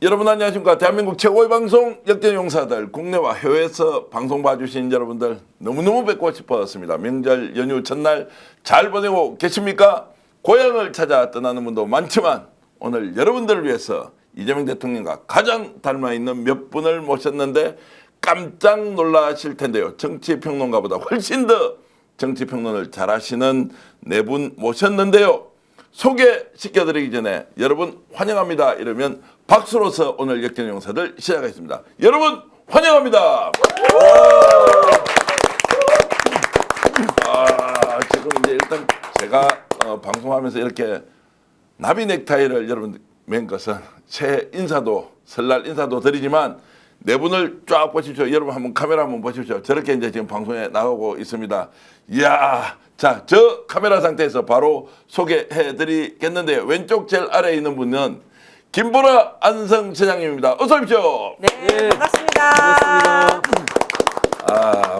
여러분 안녕하십니까. 대한민국 최고의 방송 역전용사들, 국내와 해외에서 방송 봐주신 여러분들 너무너무 뵙고 싶었습니다. 명절 연휴 첫날 잘 보내고 계십니까? 고향을 찾아 떠나는 분도 많지만 오늘 여러분들을 위해서 이재명 대통령과 가장 닮아있는 몇 분을 모셨는데 깜짝 놀라실 텐데요. 정치평론가보다 훨씬 더 정치평론을 잘하시는 네 분 모셨는데요. 소개시켜드리기 전에 여러분 환영합니다 이러면 박수로서 오늘 역전용사들 시작하겠습니다. 여러분 환영합니다. 지금 이제 일단 제가 방송하면서 이렇게 나비 넥타이를 여러분 맨 것은 새해 인사도 설날 인사도 드리지만 네 분을 쫙 보십시오. 여러분 한번 카메라 한번 보십시오. 저렇게 이제 지금 방송에 나오고 있습니다. 이야, 자, 저 카메라 상태에서 바로 소개해 드리겠는데요. 왼쪽 제일 아래에 있는 분은 김보라 안성시장님입니다. 어서 오십시오. 네, 반갑습니다.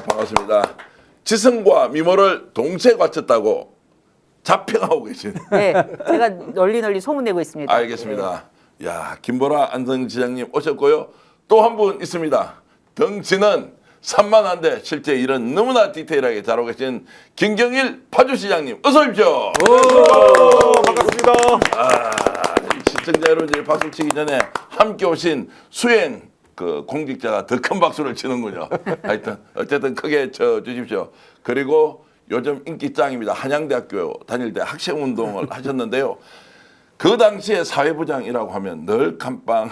반갑습니다. 지성과 미모를 동시에 갖췄다고 자평하고 계신. 네, 제가 널리 소문내고 있습니다. 알겠습니다. 야, 김보라 안성시장님 오셨고요. 또 한 분 있습니다. 덩치는 산만한데 실제 일은 너무나 디테일하게 잘하고 계신 김경일 파주시장님 어서 오십시오. 반갑습니다. 시청자 여러분들이 박수 치기 전에 함께 오신 수행 그 공직자가 더 큰 박수를 치는군요. 하여튼 어쨌든 크게 쳐 주십시오. 그리고 요즘 인기 짱입니다. 한양대학교 다닐 때 학생운동을 하셨는데요. 그 당시에 사회부장이라고 하면 늘 감방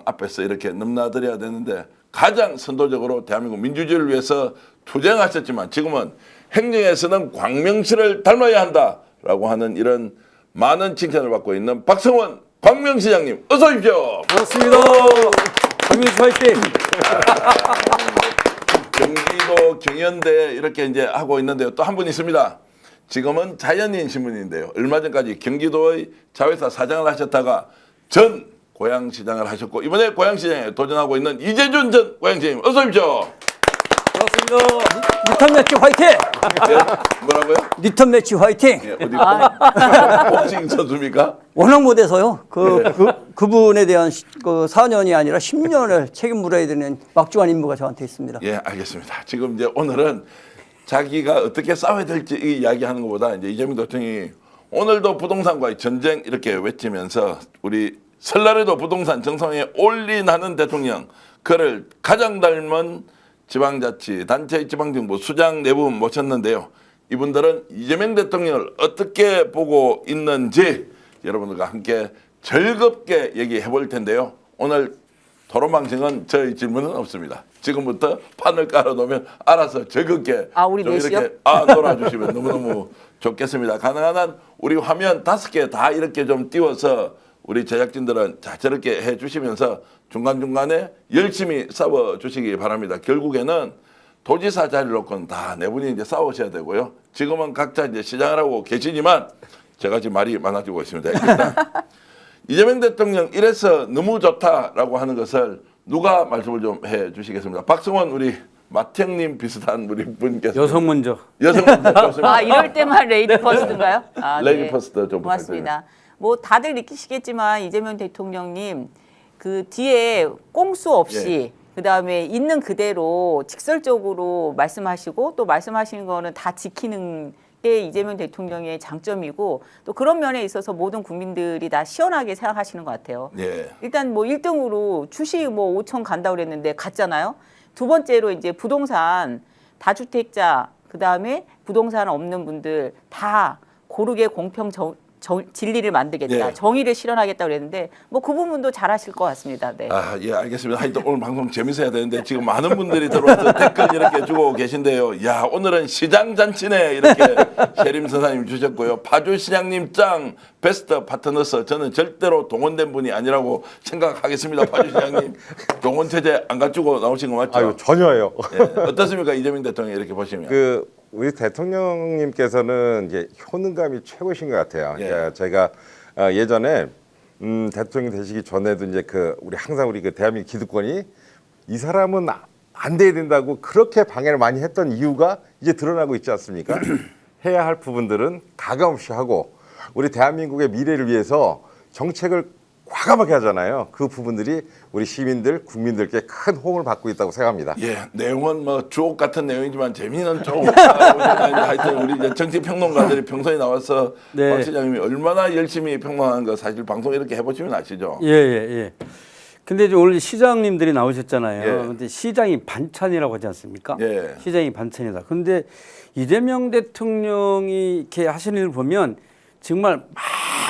앞에서 이렇게 넘나들어야 되는데 가장 선도적으로 대한민국 민주주의를 위해서 투쟁하셨지만 지금은 행정에서는 광명시를 닮아야 한다라고 하는 이런 많은 칭찬을 받고 있는 박성원 광명시장님 어서 오십시오. 반갑습니다. 광명시 화이팅. 경기도 경연대 이렇게 이제 하고 있는데요. 또 한 분 있습니다. 지금은 자연인 신분인데요. 얼마 전까지 경기도의 자회사 사장을 하셨다가 전 고양시장을 하셨고 이번에 고양시장에 도전하고 있는 이재준 전 고양시장님 어서 오십시오. 반갑습니다. 리턴 매치 화이팅. 예, 뭐라고요? 리턴 매치 화이팅. 예, 어디 복싱 선수입니까? 워낙 못해서요. 그분에 대한 그 4년이 아니라 10년을 책임 물어야 되는 막중한 임무가 저한테 있습니다. 예, 알겠습니다. 지금 이제 오늘은 자기가 어떻게 싸워야 될지 이야기하는 것보다 이제 이재명 대통령이 오늘도 부동산과의 전쟁 이렇게 외치면서 우리 설날에도 부동산 정상에 올인하는 대통령, 그를 가장 닮은 지방자치 단체 지방정부 수장 네 분 모셨는데요. 이분들은 이재명 대통령을 어떻게 보고 있는지 여러분들과 함께 즐겁게 얘기해 볼 텐데요. 오늘 토론방식은 저희 질문은 없습니다. 지금부터 판을 깔아놓으면 알아서 즐겁게 우리 넷이요? 이렇게 놀아주시면 너무너무 좋겠습니다. 가능한 한 우리 화면 5개 다 이렇게 좀 띄워서 우리 제작진들은 자 저렇게 해주시면서 중간중간에 열심히 싸워주시기 바랍니다. 결국에는 도지사 자리를 놓고는 다 네 분이 이제 싸우셔야 되고요. 지금은 각자 이제 시장을 하고 계시지만 제가 지금 말이 많아지고 있습니다. 일단 이재명 대통령 이래서 너무 좋다라고 하는 것을 누가 말씀을 좀 해주시겠습니다. 박성원 우리 마태님 비슷한 우리 분께서 여성 먼저. 여성 먼저 좋습니다. 이럴 때만 레이디 퍼스트인가요? 레이디 퍼스트 좀 고맙습니다. 뭐 다들 느끼시겠지만 이재명 대통령님 그 뒤에 꼼수 없이 그다음에 있는 그대로 직설적으로 말씀하시고 또 말씀하시는 거는 다 지키는 게 이재명 대통령의 장점이고 또 그런 면에 있어서 모든 국민들이 다 시원하게 생각하시는 것 같아요. 예. 일단 뭐 1등으로 주식 뭐 5천 간다고 그랬는데 갔잖아요. 두 번째로 이제 부동산 다주택자 그다음에 부동산 없는 분들 다 고르게 공평 진리를 만들겠다. 예. 정의를 실현하겠다 그랬는데 뭐 그 부분도 잘하실 것 같습니다. 네. 예, 알겠습니다. 하여튼 오늘 방송 재밌어야 되는데 지금 많은 분들이 들어와서 댓글 이렇게 주고 계신데요. 야, 오늘은 시장 잔치네 이렇게 셰림 선사님 주셨고요. 파주시장님 짱 베스트 파트너스 저는 절대로 동원된 분이 아니라고 생각하겠습니다. 파주시장님 동원 체제 안 갖추고 나오신 거 맞죠? 전혀요. 예, 어떻습니까? 이재명 대통령 이렇게 보시면. 우리 대통령님께서는 이제 효능감이 최고신 것 같아요. 예. 그러니까 제가 예전에 대통령 되시기 전에도 이제 우리 항상 우리 대한민국 기득권이 이 사람은 안 돼야 된다고 그렇게 방해를 많이 했던 이유가 이제 드러나고 있지 않습니까? 해야 할 부분들은 가감없이 하고 우리 대한민국의 미래를 위해서 정책을 과감하게 하잖아요. 그 부분들이 우리 시민들, 국민들께 큰 호응을 받고 있다고 생각합니다. 예, 내용은 뭐 주옥 같은 내용이지만 재미는 조금 하여튼 우리 이제 정치 평론가들이 평소에 나와서 네. 박 시장님이 얼마나 열심히 평론하는 거 사실 방송 이렇게 해보시면 아시죠? 예, 예, 예. 근데 이제 오늘 시장님들이 나오셨잖아요. 예. 근데 시장이 반찬이라고 하지 않습니까? 예. 시장이 반찬이다. 근데 이재명 대통령이 이렇게 하시는 일을 보면 정말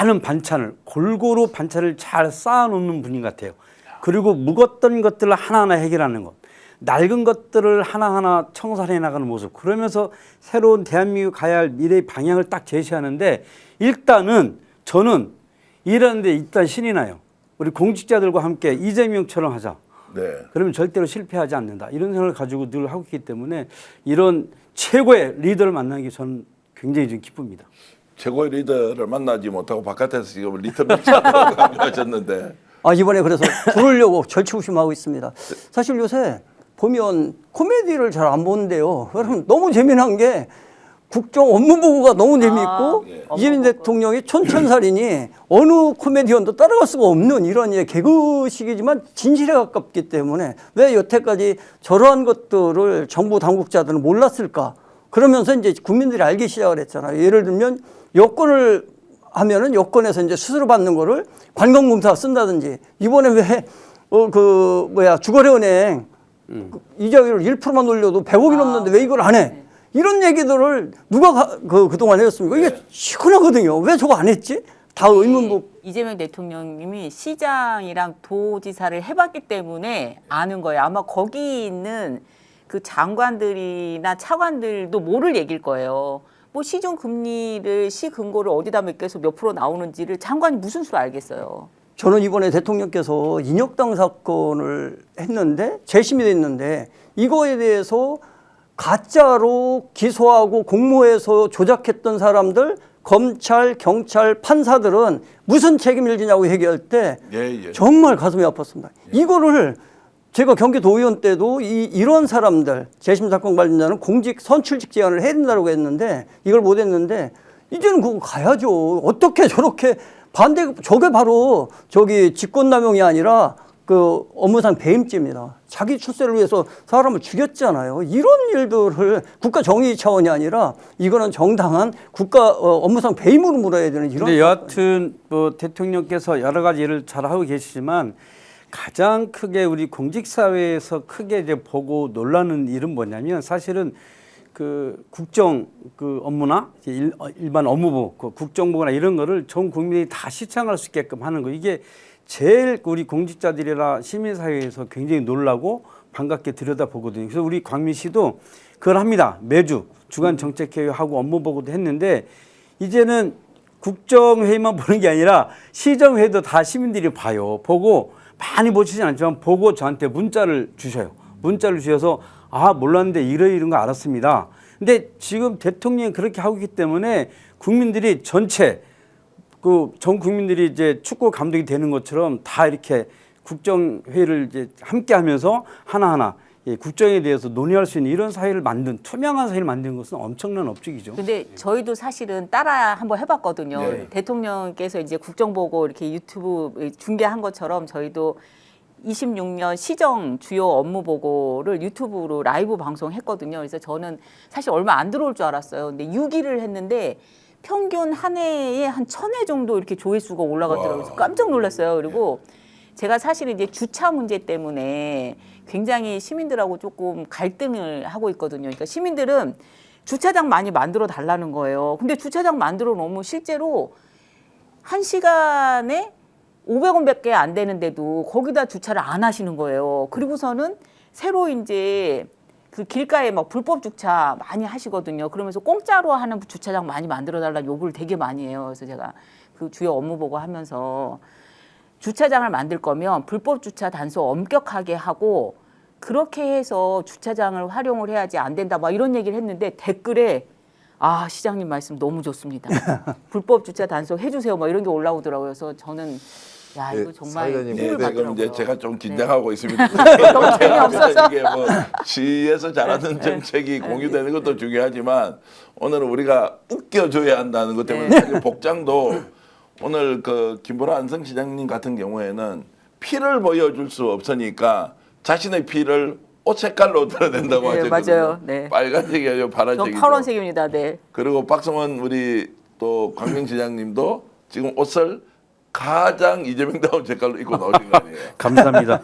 많은 반찬을 골고루 반찬을 잘 쌓아놓는 분인 것 같아요. 그리고 묵었던 것들을 하나하나 해결하는 것, 낡은 것들을 하나하나 청산해 나가는 모습. 그러면서 새로운 대한민국 가야 할 미래의 방향을 딱 제시하는데 일단은 저는 이러는데 일단 신이 나요. 우리 공직자들과 함께 이재명처럼 하자. 네. 그러면 절대로 실패하지 않는다. 이런 생각을 가지고 늘 하고 있기 때문에 이런 최고의 리더를 만나는 게 저는 굉장히 좀 기쁩니다. 최고의 리더를 만나지 못하고 바깥에서 지금 리터 매치하고 하셨는데 아, 이번에 그래서 부르려고 절치부심하고 있습니다. 사실 요새 보면 코미디를 잘 안 보는데요. 여러분 너무 재미난 게 국정 업무보고가 너무 재미있고 예. 이재명 대통령이 촌천살인이 어느 코미디언도 따라갈 수가 없는 이런 개그식이지만 진실에 가깝기 때문에 왜 여태까지 저러한 것들을 정부 당국자들은 몰랐을까? 그러면서 이제 국민들이 알기 시작을 했잖아요. 예를 들면 여권을 하면은 여권에서 이제 수수료 받는 거를 관광공사가 쓴다든지 이번에 왜 주거래은행 이자율을 1%만 올려도 100억이 넘는데 왜 이걸 안 해? 이런 얘기들을 누가 그동안 해줬습니까? 이게 시원하거든요. 왜 저거 안 했지? 다 의문부. 이재명 대통령님이 시장이랑 도지사를 해봤기 때문에 아는 거예요. 아마 거기 있는 그 장관들이나 차관들도 모를 얘기일 거예요. 뭐 시중 금리를 시금고를 어디다 맡겨서 몇 프로 나오는지를 장관이 무슨 수로 알겠어요. 저는 이번에 대통령께서 인혁당 사건을 했는데 재심이 됐는데 이거에 대해서 가짜로 기소하고 공모해서 조작했던 사람들 검찰, 경찰, 판사들은 무슨 책임을 지냐고 얘기할 때 예. 정말 가슴이 아팠습니다. 이거를 제가 경기도의원 때도 이런 사람들 재심 사건 관련자는 공직 선출직 제한을 해야 된다고 했는데 이걸 못 했는데 이제는 그거 가야죠. 어떻게 저렇게 저게 바로 직권남용이 아니라 그 업무상 배임죄입니다. 자기 출세를 위해서 사람을 죽였잖아요. 이런 일들을 국가 정의 차원이 아니라 이거는 정당한 국가 업무상 배임으로 물어야 되는 이런. 근데 여하튼 뭐 대통령께서 여러 가지 일을 잘 하고 계시지만 가장 크게 우리 공직사회에서 크게 이제 보고 놀라는 일은 뭐냐면 사실은 그 국정 그 업무나 일반 업무부, 그 국정부나 이런 거를 전 국민이 다 시청할 수 있게끔 하는 거 이게 제일 우리 공직자들이나 시민사회에서 굉장히 놀라고 반갑게 들여다보거든요. 그래서 우리 광민시도 그걸 합니다. 매주 주간 정책회의하고 업무 보고도 했는데 이제는 국정회의만 보는 게 아니라 시정회의도 다 시민들이 봐요. 보고 많이 보시진 않지만 보고 저한테 문자를 주셔요. 문자를 주셔서 아 몰랐는데 이런 거 알았습니다. 근데 지금 대통령이 그렇게 하고 있기 때문에 국민들이 전체 전 국민들이 이제 축구 감독이 되는 것처럼 다 이렇게 국정회의를 이제 함께 하면서 하나하나 국정에 대해서 논의할 수 있는 이런 사회를 투명한 사회를 만드는 것은 엄청난 업적이죠. 근데 저희도 사실은 따라 한번 해봤거든요. 네. 대통령께서 이제 국정보고 이렇게 유튜브 중계한 것처럼 저희도 26년 시정 주요 업무 보고를 유튜브로 라이브 방송했거든요. 그래서 저는 사실 얼마 안 들어올 줄 알았어요. 근데 6일을 했는데 평균 한 해에 한 1,000회 정도 이렇게 조회수가 올라갔더라고요. 그래서 깜짝 놀랐어요. 그리고 제가 사실 이제 주차 문제 때문에 굉장히 시민들하고 조금 갈등을 하고 있거든요. 그러니까 시민들은 주차장 많이 만들어 달라는 거예요. 근데 주차장 만들어 놓으면 실제로 1시간에 500원밖에 안 되는데도 거기다 주차를 안 하시는 거예요. 그리고서는 새로 이제 그 길가에 막 불법 주차 많이 하시거든요. 그러면서 공짜로 하는 주차장 많이 만들어 달라는 요구를 되게 많이 해요. 그래서 제가 그 주요 업무 보고 하면서 주차장을 만들 거면 불법 주차 단속 엄격하게 하고 그렇게 해서 주차장을 활용을 해야지 안 된다 막 이런 얘기를 했는데 댓글에 아 시장님 말씀 너무 좋습니다. 불법 주차 단속 해주세요 뭐 이런 게 올라오더라고요. 그래서 저는 야 이거 정말 사회자님, 힘을 네, 받더라고요. 그럼 이제 제가 좀 긴장하고 있습니다. 너무 재미없어서. 이게 뭐 시에서 잘하는 정책이 공유되는 것도 중요하지만 오늘은 우리가 웃겨줘야 한다는 것 때문에 사실 복장도 오늘 그 김보라 안성시장님 같은 경우에는 피를 보여줄 수 없으니까 자신의 피를 옷 색깔로 드러낸다고 네, 하셨거든요. 맞아요. 네. 빨간색이 아니고 저 파란색이죠. 파란색입니다. 네. 그리고 박성원 우리 또 광명시장님도 지금 옷을 가장 이재명다운 색깔로 입고 나오신 거 아니에요? 감사합니다.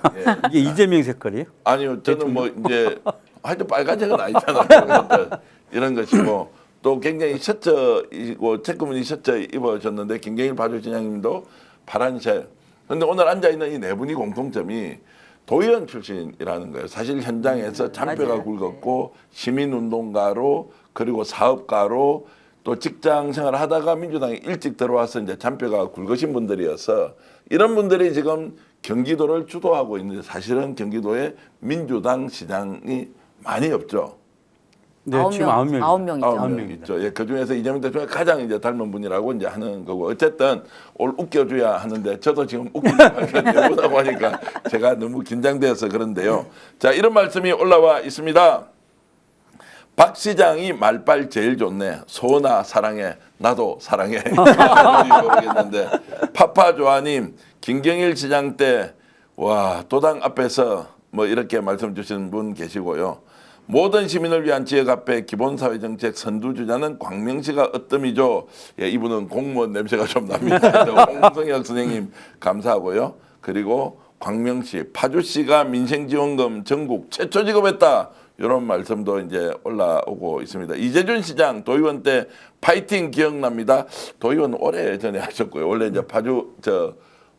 이게 이재명 색깔이에요? 아니요, 저는 뭐 이제 하여튼 빨간색은 아니잖아요. 이런 것이고 또 굉장히 셔츠이고 체크무늬 셔츠 입으셨는데 김경일 파주시장님도 파란색. 근데 오늘 앉아 있는 이 네 분이 공통점이 도의원 출신이라는 거예요. 사실 현장에서 잔뼈가 맞아요. 굵었고 시민운동가로 그리고 사업가로 또 직장 생활을 하다가 민주당에 일찍 들어와서 이제 잔뼈가 굵으신 분들이어서 이런 분들이 지금 경기도를 주도하고 있는데 사실은 경기도에 민주당 시장이 많이 없죠. 네, 지금 9명. 9명이죠. 9명 있죠. 예, 그 중에서 이재명 대통령이 가장 이제 닮은 분이라고 이제 하는 거고 어쨌든 오늘 웃겨줘야 하는데 저도 지금 웃기려고 하니까 제가 너무 긴장돼서 그런데요. 자, 이런 말씀이 올라와 있습니다. 박 시장이 말빨 제일 좋네. 소나 사랑해. 나도 사랑해. 모르겠는데 파파조아님 김경일 시장 때 와 도당 앞에서 뭐 이렇게 말씀 주시는 분 계시고요. 모든 시민을 위한 지역 앞에 기본사회정책 선두주자는 광명시가 으뜸이죠. 예, 이분은 공무원 냄새가 좀 납니다. 홍성혁 선생님 감사하고요. 그리고 광명시 파주시가 민생지원금 전국 최초 지급했다. 이런 말씀도 이제 올라오고 있습니다. 이재준 시장 도의원 때 파이팅 기억납니다. 도의원 오래 전에 하셨고요. 원래 이제 파주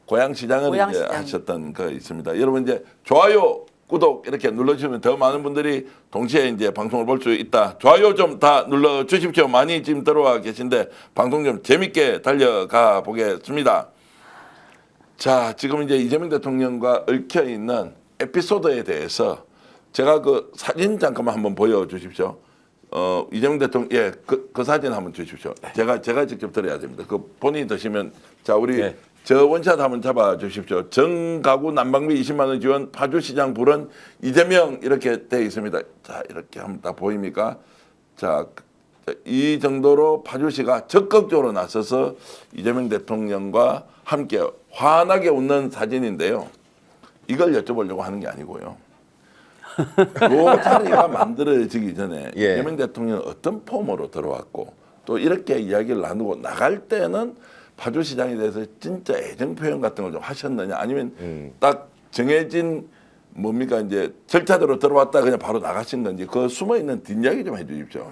고양시장을 이제 고양시장. 하셨던 거 있습니다. 여러분 이제 좋아요, 구독 이렇게 눌러주시면 더 많은 분들이 동시에 이제 방송을 볼 수 있다. 좋아요 좀 다 눌러 주십시오. 많이 지금 들어와 계신데 방송 좀 재밌게 달려가 보겠습니다. 자, 지금 이제 이재명 대통령과 얽혀 있는 에피소드에 대해서 제가 그 사진 잠깐만 한번 보여주십시오. 이재명 대통령 그 사진 한번 주십시오. 제가 직접 드려야 됩니다. 그 본인이 드시면 자 우리 네. 저 원샷 한번 잡아 주십시오. 정가구 난방비 20만 원 지원 파주시장 불은 이재명 이렇게 돼 있습니다. 자 이렇게 한번 다 보입니까? 자 이 정도로 파주시가 적극적으로 나서서 이재명 대통령과 함께 환하게 웃는 사진인데요. 이걸 여쭤보려고 하는 게 아니고요. 이 자리가 만들어지기 전에 예. 이재명 대통령은 어떤 폼으로 들어왔고 또 이렇게 이야기를 나누고 나갈 때는 파주시장에 대해서 진짜 애정 표현 같은 걸 좀 하셨느냐 아니면 딱 정해진 뭡니까 이제 절차대로 들어왔다 그냥 바로 나가신 건지 그 숨어 있는 뒷이야기 좀 해주십시오.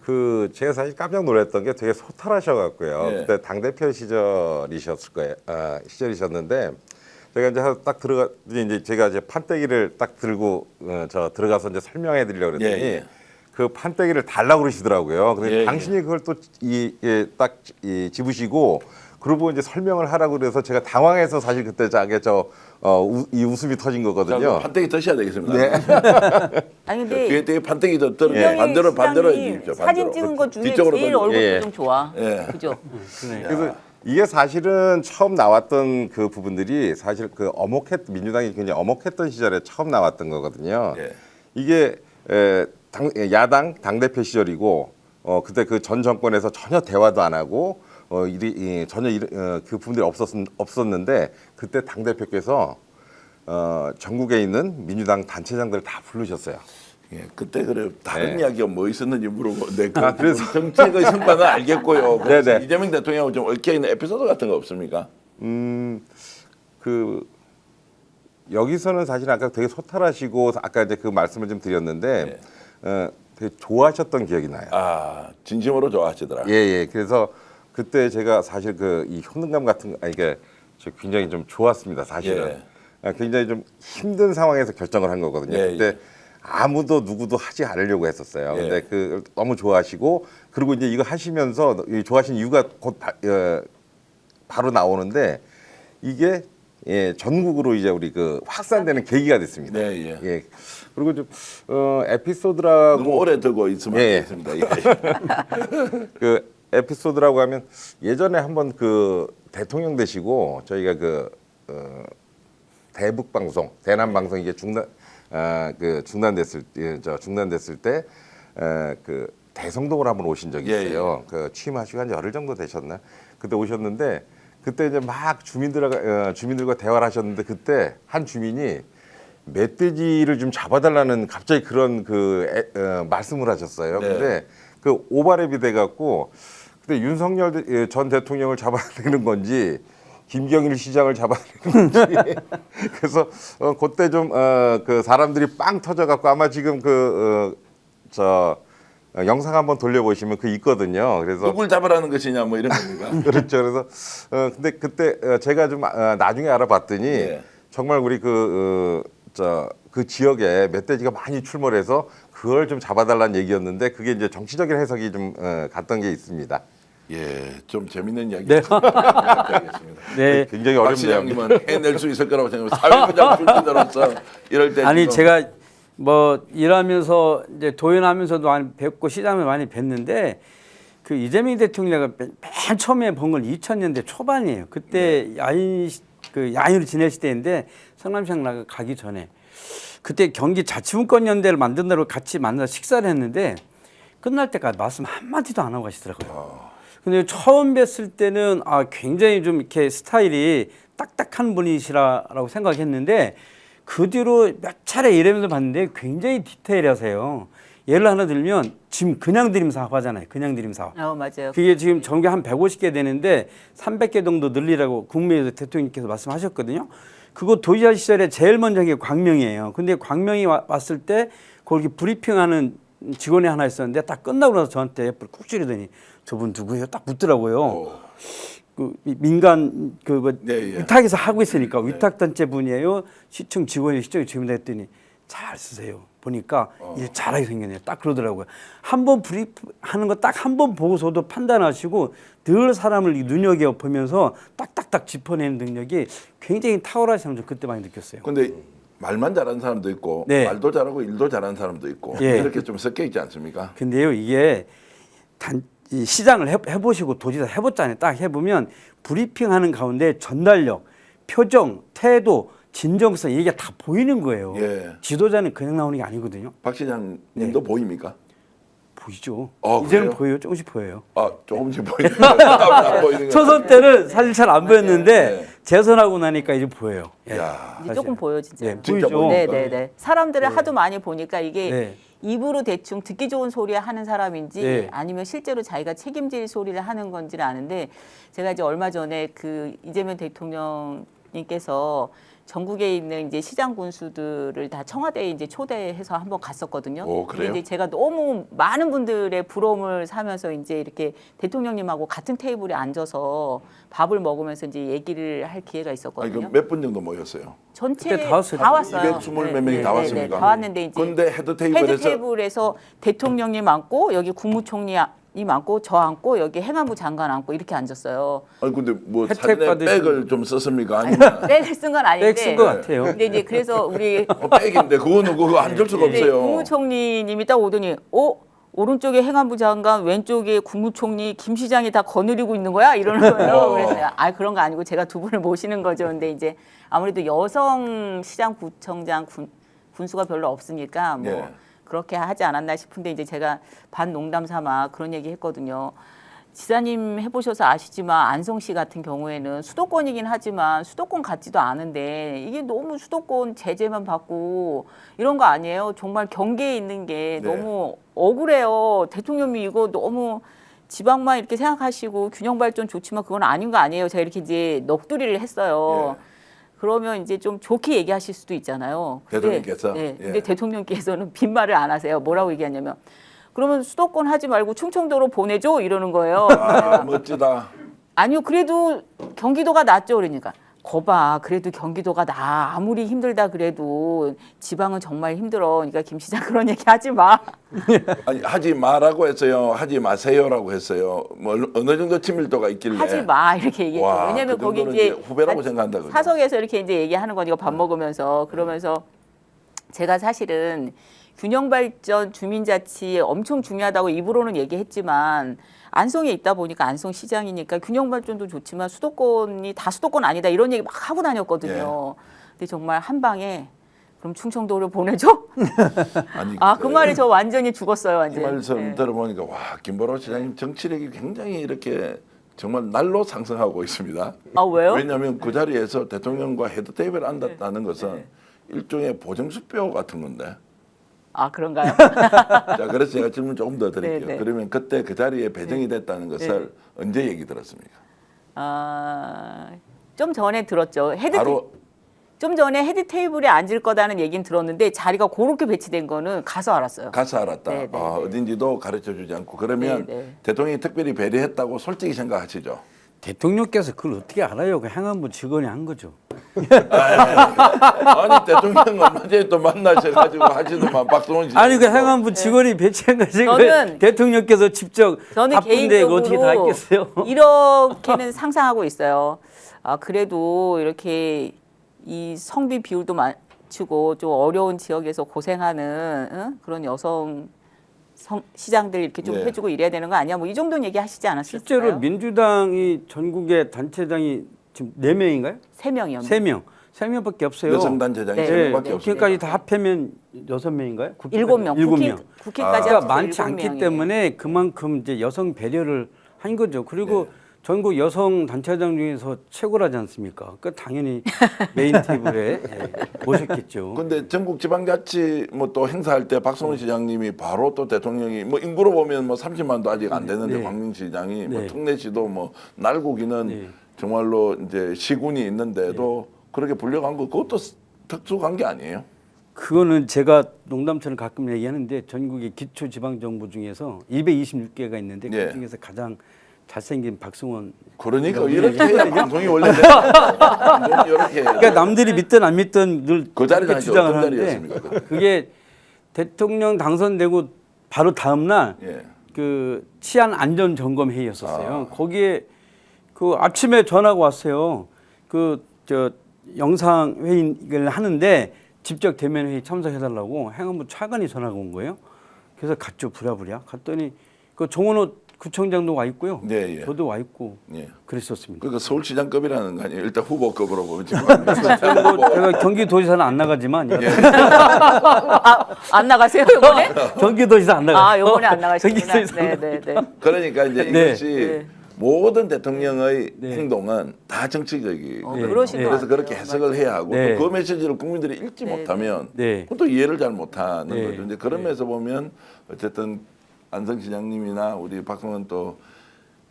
그 제가 사실 깜짝 놀랐던 게 되게 소탈하셔갖고요. 예. 그때 당 대표 시절이셨을 거예요. 시절이셨는데 제가 이제 딱 들어가 이제 제가 이제 판때기를 딱 들고 들어가서 이제 설명해드리려고 그랬더니 예, 예. 그 판때기를 달라고 그러시더라고요. 근데 예, 당신이 그걸 또 딱 집으시고 그러고 이제 설명을 하라고 그래서 제가 당황해서 사실 그때 이 웃음이 터진 자, 거거든요. 그럼 판때기 드셔야 되겠습니다. 네. 아니 근데 뒤에 되게 판때기 더 들어 김경일 반대로 시장님 해주십시오. 사진 찍은 것 중에 뒤쪽으로 제일 돌리고. 얼굴이 예. 좀 좋아. 예. 그죠? 그래서 이게 사실은 처음 나왔던 그 부분들이 사실 그 민주당이 굉장히 어목했던 시절에 처음 나왔던 거거든요. 예. 이게 야당 당대표 시절이고 그때 그 전 정권에서 전혀 대화도 안 하고 전혀 그 부분들이 없었는데 그때 당대표께서 전국에 있는 민주당 단체장들을 다 부르셨어요. 예, 그때 그래 다른 네. 이야기가 뭐 있었는지 물어보. 네, 그래서 정책의 성과는 알겠고요. 그래서 네네. 이재명 대통령하고 좀 얽혀 있는 에피소드 같은 거 없습니까? 그 여기서는 사실 아까 되게 소탈하시고 아까 이제 그 말씀을 좀 드렸는데 되게 좋아하셨던 기억이 나요. 아, 진심으로 좋아하시더라. 예. 그래서 그때 제가 사실 그 이 효능감 같은 이게 굉장히 좀 좋았습니다. 사실은 굉장히 좀 힘든 상황에서 결정을 한 거거든요. 예, 그때 아무도 누구도 하지 않으려고 했었어요. 예. 근데 그 너무 좋아하시고 그리고 이제 이거 하시면서 하신 이유가 곧 바로 나오는데 이게 전국으로 이제 우리 그 확산되는 계기가 됐습니다. 네, 예. 그리고 좀 에피소드라고 너무 오래 들고 있으면 예. 안 되겠습니다. 예. 그 에피소드라고 하면 예전에 한번 그 대통령 되시고 저희가 대북 방송, 대남 방송 이게 중단됐을 때 그 대성동을 한번 오신 적이 예, 있어요. 그 취임하시고 한 열흘 정도 되셨나? 그때 오셨는데 그때 이제 막 주민들과 대화를 하셨는데 그때 한 주민이 멧돼지를 좀 잡아달라는 갑자기 그런 말씀을 하셨어요. 네. 근데 그 오바랩이 돼갖고 그때 윤석열 전 대통령을 잡아야 되는 건지 김경일 시장을 잡아야 되는 건지 그래서 그때 좀 그 사람들이 빵 터져갖고 아마 지금 영상 한번 돌려보시면 그 있거든요. 그래서 누굴 잡으라는 것이냐 뭐 이런 겁니까? 그렇죠. 그래서 근데 그때 제가 좀 나중에 알아봤더니 예. 정말 우리 그 지역에 멧돼지가 많이 출몰해서 그걸 좀 잡아달라는 얘기였는데 그게 이제 정치적인 해석이 좀 갔던 게 있습니다. 예, 좀 재밌는 이야기. 네. 알겠습니다. 네. 굉장히 박 어렵네요. 시장님은 해낼 수 있을 거라고 생각합니다. 사회부장 출신으로서 이럴 때 아니 지금 제가 뭐 일하면서 이제 도연하면서도 많이 뵙고 시장을 많이 뵀는데 그 이재명 대통령이 맨 처음에 본 건 2000년대 초반이에요. 그때 야인으로 지낼 시대인데 성남시장 가기 전에 그때 경기 자치분권연대를 만든다고 같이 만나서 식사를 했는데 끝날 때까지 말씀 한마디도 안 하고 가시더라고요. 근데 처음 뵀을 때는 굉장히 좀 이렇게 스타일이 딱딱한 분이시라고 생각했는데 그 뒤로 몇 차례 일하면서 봤는데 굉장히 디테일하세요. 예를 하나 들면 지금 그냥 드림 사업 하잖아요. 그냥 드림 사업. 맞아요. 그게 지금 전개 한 150개 되는데 300개 정도 늘리라고 국무회의에서 대통령님께서 말씀하셨거든요. 그거 도지사 시절에 제일 먼저 한 게 광명이에요. 근데 광명이 왔을 때 거기 브리핑하는 직원이 하나 있었는데 딱 끝나고 나서 저한테 옆으로 쿡 찌르더니 저분 누구예요? 딱 묻더라고요. 그 민간 네, 예. 위탁에서 하고 있으니까 위탁단체 분이에요. 시청 직원이 시청에 직원다 했더니 잘 쓰세요. 보니까 일 잘하게 생겼네요. 딱 그러더라고요. 한번 브리프하는 거 딱 한 번 보고서도 판단하시고 늘 사람을 눈여겨 보면서 딱딱딱 짚어내는 능력이 굉장히 탁월하시는 걸 그때 많이 느꼈어요. 근데 말만 잘하는 사람도 있고 네. 말도 잘하고 일도 잘하는 사람도 있고 예. 이렇게 좀 섞여 있지 않습니까? 근데요 이게 이 시장을 해보시고 도지사 해봤잖아요. 딱 해보면 브리핑하는 가운데 전달력, 표정, 태도, 진정성 이게 다 보이는 거예요. 예. 지도자는 그냥 나오는 게 아니거든요. 박 시장님도 네. 보입니까? 보이죠. 그래요? 이제는 보여요. 조금씩 보여요. 조금씩 보이는 안 보이는 거. 초선 때는 사실 잘 안 보였는데 네. 재선하고 나니까 이제 보여요. 예. 야, 이제 조금 보여 진짜. 네, 진짜 보이죠. 보입니까? 네네네. 사람들을 하도 많이 보니까 이게 네. 입으로 대충 듣기 좋은 소리 하는 사람인지 네. 아니면 실제로 자기가 책임질 소리를 하는 건지를 아는데 제가 이제 얼마 전에 그 이재명 대통령님께서 전국에 있는 이제 시장 군수들을 다 청와대에 이제 초대해서 한번 갔었거든요. 오, 그래요? 근데 이제 제가 너무 많은 분들의 부러움을 사면서 이제 이렇게 대통령님하고 같은 테이블에 앉아서 밥을 먹으면서 이제 얘기를 할 기회가 있었거든요. 몇 분 정도 모였어요? 전체 그때 다 왔어요. 다 왔어요. 220몇 명이 다 왔습니까? 다 왔는데 이제 근데 헤드 테이블에서 테이블에서 대통령님 앉고 여기 국무총리님 앉고 저 앉고 여기 행안부 장관 앉고 이렇게 앉았어요. 아니 근데 뭐 혜택 사진에 받으신- 백을 좀 썼습니까? 아니면 백을 쓴 건 아닌데. 백 쓴 것 같아요. 근데 이제 그래서 우리 백인데 그거는 그거 앉을 수가 근데 없어요. 국무총리님이 딱 오더니 오른쪽에 행안부 장관, 왼쪽에 국무총리, 김 시장이 다 거느리고 있는 거야? 이러는 거예요. 그래서 그런 거 아니고 제가 두 분을 모시는 거죠. 근데 이제 아무래도 여성 시장 구청장 군수가 별로 없으니까 뭐 예. 그렇게 하지 않았나 싶은데 이제 제가 반 농담 삼아 그런 얘기 했거든요. 지사님 해보셔서 아시지만 안성시 같은 경우에는 수도권이긴 하지만 수도권 같지도 않은데 이게 너무 수도권 제재만 받고 이런 거 아니에요? 정말 경계에 있는 게 네. 너무 억울해요. 대통령이 이거 너무 지방만 이렇게 생각하시고 균형 발전 좋지만 그건 아닌 거 아니에요? 제가 이렇게 이제 넋두리를 했어요. 예. 그러면 이제 좀 좋게 얘기하실 수도 있잖아요. 근데, 대통령께서? 네, 예. 근데 대통령께서는 빈말을 안 하세요. 뭐라고 얘기하냐면 그러면 수도권 하지 말고 충청도로 보내줘 이러는 거예요. 멋지다. 아니요, 그래도 경기도가 낫죠. 그러니까 거봐, 그래도 경기도가 나 아무리 힘들다 그래도 지방은 정말 힘들어. 그러니까 김 시장 그런 얘기 하지 마. 아니 하지 마라고 했어요. 하지 마세요라고 했어요. 뭐 어느 정도 친밀도가 있길래. 하지 마 이렇게 얘기했죠. 와, 왜냐하면 그 거기 정도는 이제 후배라고 생각한다 그죠? 사석에서 이렇게 이제 얘기하는 거니까 밥 먹으면서 그러면서 제가 사실은 균형 발전 주민자치 엄청 중요하다고 입으로는 얘기했지만 안성에 있다 보니까 안성 시장이니까 균형 발전도 좋지만 수도권이 다 수도권 아니다 이런 얘기 막 하고 다녔거든요. 근데 정말 한 방에 그럼 충청도로 보내줘? 아니, 그 말이 저 완전히 죽었어요. 이 완전. 말씀 네. 들어보니까 와 김보라 시장님 정치력이 굉장히 이렇게 정말 날로 상승하고 있습니다. 아 왜요? 왜냐하면 그 자리에서 대통령과 헤드테이블을 앉았다는 것은 일종의 보정수표 같은 건데. 아 그런가요? 자, 그래서 제가 질문 조금 더 드릴게요. 네, 네. 그러면 그때 그 자리에 배정이 됐다는 것을 언제 얘기 들었습니까? 좀 전에 들었죠. 바로 좀 전에 헤드 테이블에 앉을 거다는 얘기는 들었는데 자리가 그렇게 배치된 거는 가서 알았어요. 가서 알았다. 네, 네, 네. 어딘지도 가르쳐 주지 않고 그러면 네, 네. 대통령이 특별히 배려했다고 솔직히 생각하시죠? 대통령께서 그걸 어떻게 알아요? 그 행안부 직원이 한 거죠. 아니 대통령 얼마 전에 또 만나셔가지고 하시더만 박수홍 씨. 아니 그 행안부 직원이 배치한 거지. 저는- 그 대통령께서 직접 저는 바쁜데 이거 어떻게 다 개인적으로 했겠어요? 이렇게는 상상하고 있어요. 아 그래도 이렇게 이 성비 비율도 맞추고 좀 어려운 지역에서 고생하는 그런 여성 시장들 이렇게 좀 네. 해주고 이래야 되는 거 아니야? 뭐 이 정도는 얘기하시지 않았을까요? 실제로 민주당이 전국의 단체장이 지금 4명인가요? 3명이요. 3명. 3명밖에 없어요. 여성 단체장이 네. 세 네, 명밖에 없습니다. 국회까지 다 합하면 6명인가요? 7명. 7명. 국회까지 그러니까 합쳐서 많지 7명이에요. 않기 때문에 그만큼 이제 여성 배려를 한 거죠. 그리고 네. 전국 여성 단체장 중에서 최고라지 않습니까? 그 당연히 메인 테이블에 모셨겠죠. 근데 전국 지방자치 뭐 또 행사할 때 박성훈 시장님이 바로 또 대통령이 뭐 인구로 보면 뭐 30만도 아직 안 되는데 네. 광명시장이 뭐 네. 특례시도 뭐 날고기는 네. 정말로 이제 시군이 있는데도 그렇게 불려간 거 그것도 특수한 게 아니에요? 그거는 제가 농담처럼 가끔 얘기하는데 전국의 기초지방정부 중에서 226개가 있는데 네. 그 중에서 가장 잘생긴 박승원. 그러니까 이렇게 해야 방송이 원래 되는 거예요. 이렇게 그러니까 남들이 믿든 안 믿든 늘 그 자리는 그렇게 주장을 어떤 하는데 자리였습니까? 그때? 그게 대통령 당선되고 바로 다음 날 예. 그 치안 안전 점검 회의였었어요. 거기에 그 아침에 전화가 왔어요. 그 저 영상 회의를 하는데 직접 대면 회의 참석해달라고 행안부 차관이 전화가 온 거예요. 그래서 갔죠 부랴부랴. 갔더니 그 정원호 구청장도 와 있고요. 네, 예. 저도 와 있고 예. 그랬었습니다. 그러니까 서울시장급이라는 거 아니에요? 일단 후보급으로 보면 지금 뭐 제가 경기도지사는 안 나가지만 예. 안 나가세요 이번에? 경기도지사 안 나가. 아 이번에 안 나가시구나. 경기도지사 안 네네네. 그러니까 이제 네. 이것이 네. 모든 대통령의 네. 행동은 다 정치적이고 네. 그러신 것 그래서 같아요. 그렇게 해석을 해야 하고 네. 또 그 메시지를 국민들이 읽지 네. 못하면 네. 그건 또 이해를 잘 못하는 네. 거죠. 이제 그런 면에서 보면 어쨌든 안성시장님이나 우리 박성원 또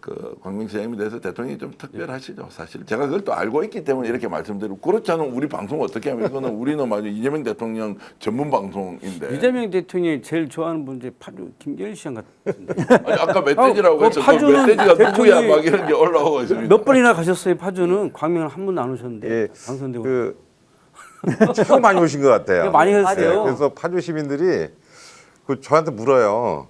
그 광명시장님에 대해서 대통령이 좀 특별하시죠. 사실 제가 그걸 또 알고 있기 때문에 이렇게 말씀드리고 그렇지 않으면 우리 방송 어떻게 하면 이거는 우리는 마저 이재명 대통령 전문 방송인데 이재명 대통령이 제일 좋아하는 분 이제 파주 김계일 시장 같은데 아니, 아까 멧돼지라고 해서 그 파주는 멧돼지가 누구야 대통령이 막 이런 게 올라오고 있습니다. 몇 번이나 가셨어요 파주는 광명을 한 번도 안 오셨는데 예, 당선되고 참 많이 오신 것 같아요. 많이 했어요. 네, 그래서 파주 시민들이 그 저한테 물어요.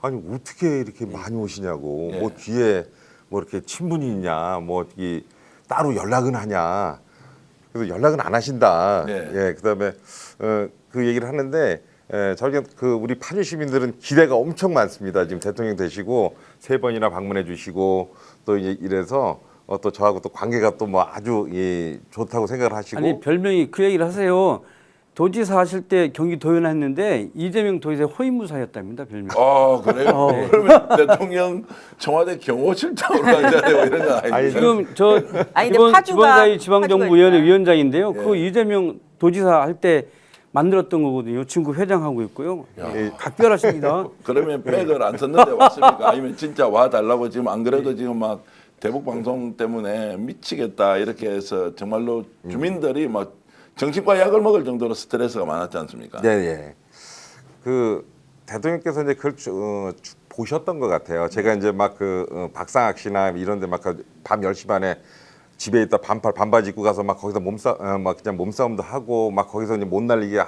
아니 어떻게 이렇게 많이 오시냐고. 예. 뭐 뒤에 뭐 이렇게 친분이 있냐. 뭐 이 따로 연락은 하냐. 그래서 연락은 안 하신다. 네. 예, 그다음에 그 얘기를 하는데 저희 그 우리 파주 시민들은 기대가 엄청 많습니다. 지금 대통령 되시고 3번이나 방문해 주시고 또 이래서 또 저하고 또 관계가 또 뭐 아주 좋다고 생각을 하시고. 아니 별명이 그 얘기를 하세요. 도지사 하실 때 경기도의원 했는데 이재명 도지사 호위무사였답니다 별명. 아 그래요? 그러면 대통령 청와대 경호실장으로 앉아야 되고 이런 건 아니죠? 아니, 지금 저 아니, 근데 파주가- 지방자위 지방정부위원회 파주가 위원장인데요. 예. 그 이재명 도지사 할 때 만들었던 거거든요. 지금 그 회장하고 있고요. 각별하십니다. 그러면 백을 안 썼는데 왔습니까? 아니면 진짜 와 달라고 지금 안 그래도 지금 막 대북 방송 때문에 미치겠다 이렇게 해서 정말로 주민들이 막 정신과 약을 먹을 정도로 스트레스가 많았지 않습니까? 네, 예. 그 대통령께서 이제 그걸 보셨던 것 같아요. 제가 이제 막 그 박상학 씨나 이런데 막 밤 10시 반에 집에 있다 반바지 입고 가서 막 거기서 막 그냥 몸싸움도 하고 막 거기서 이제 못 날리게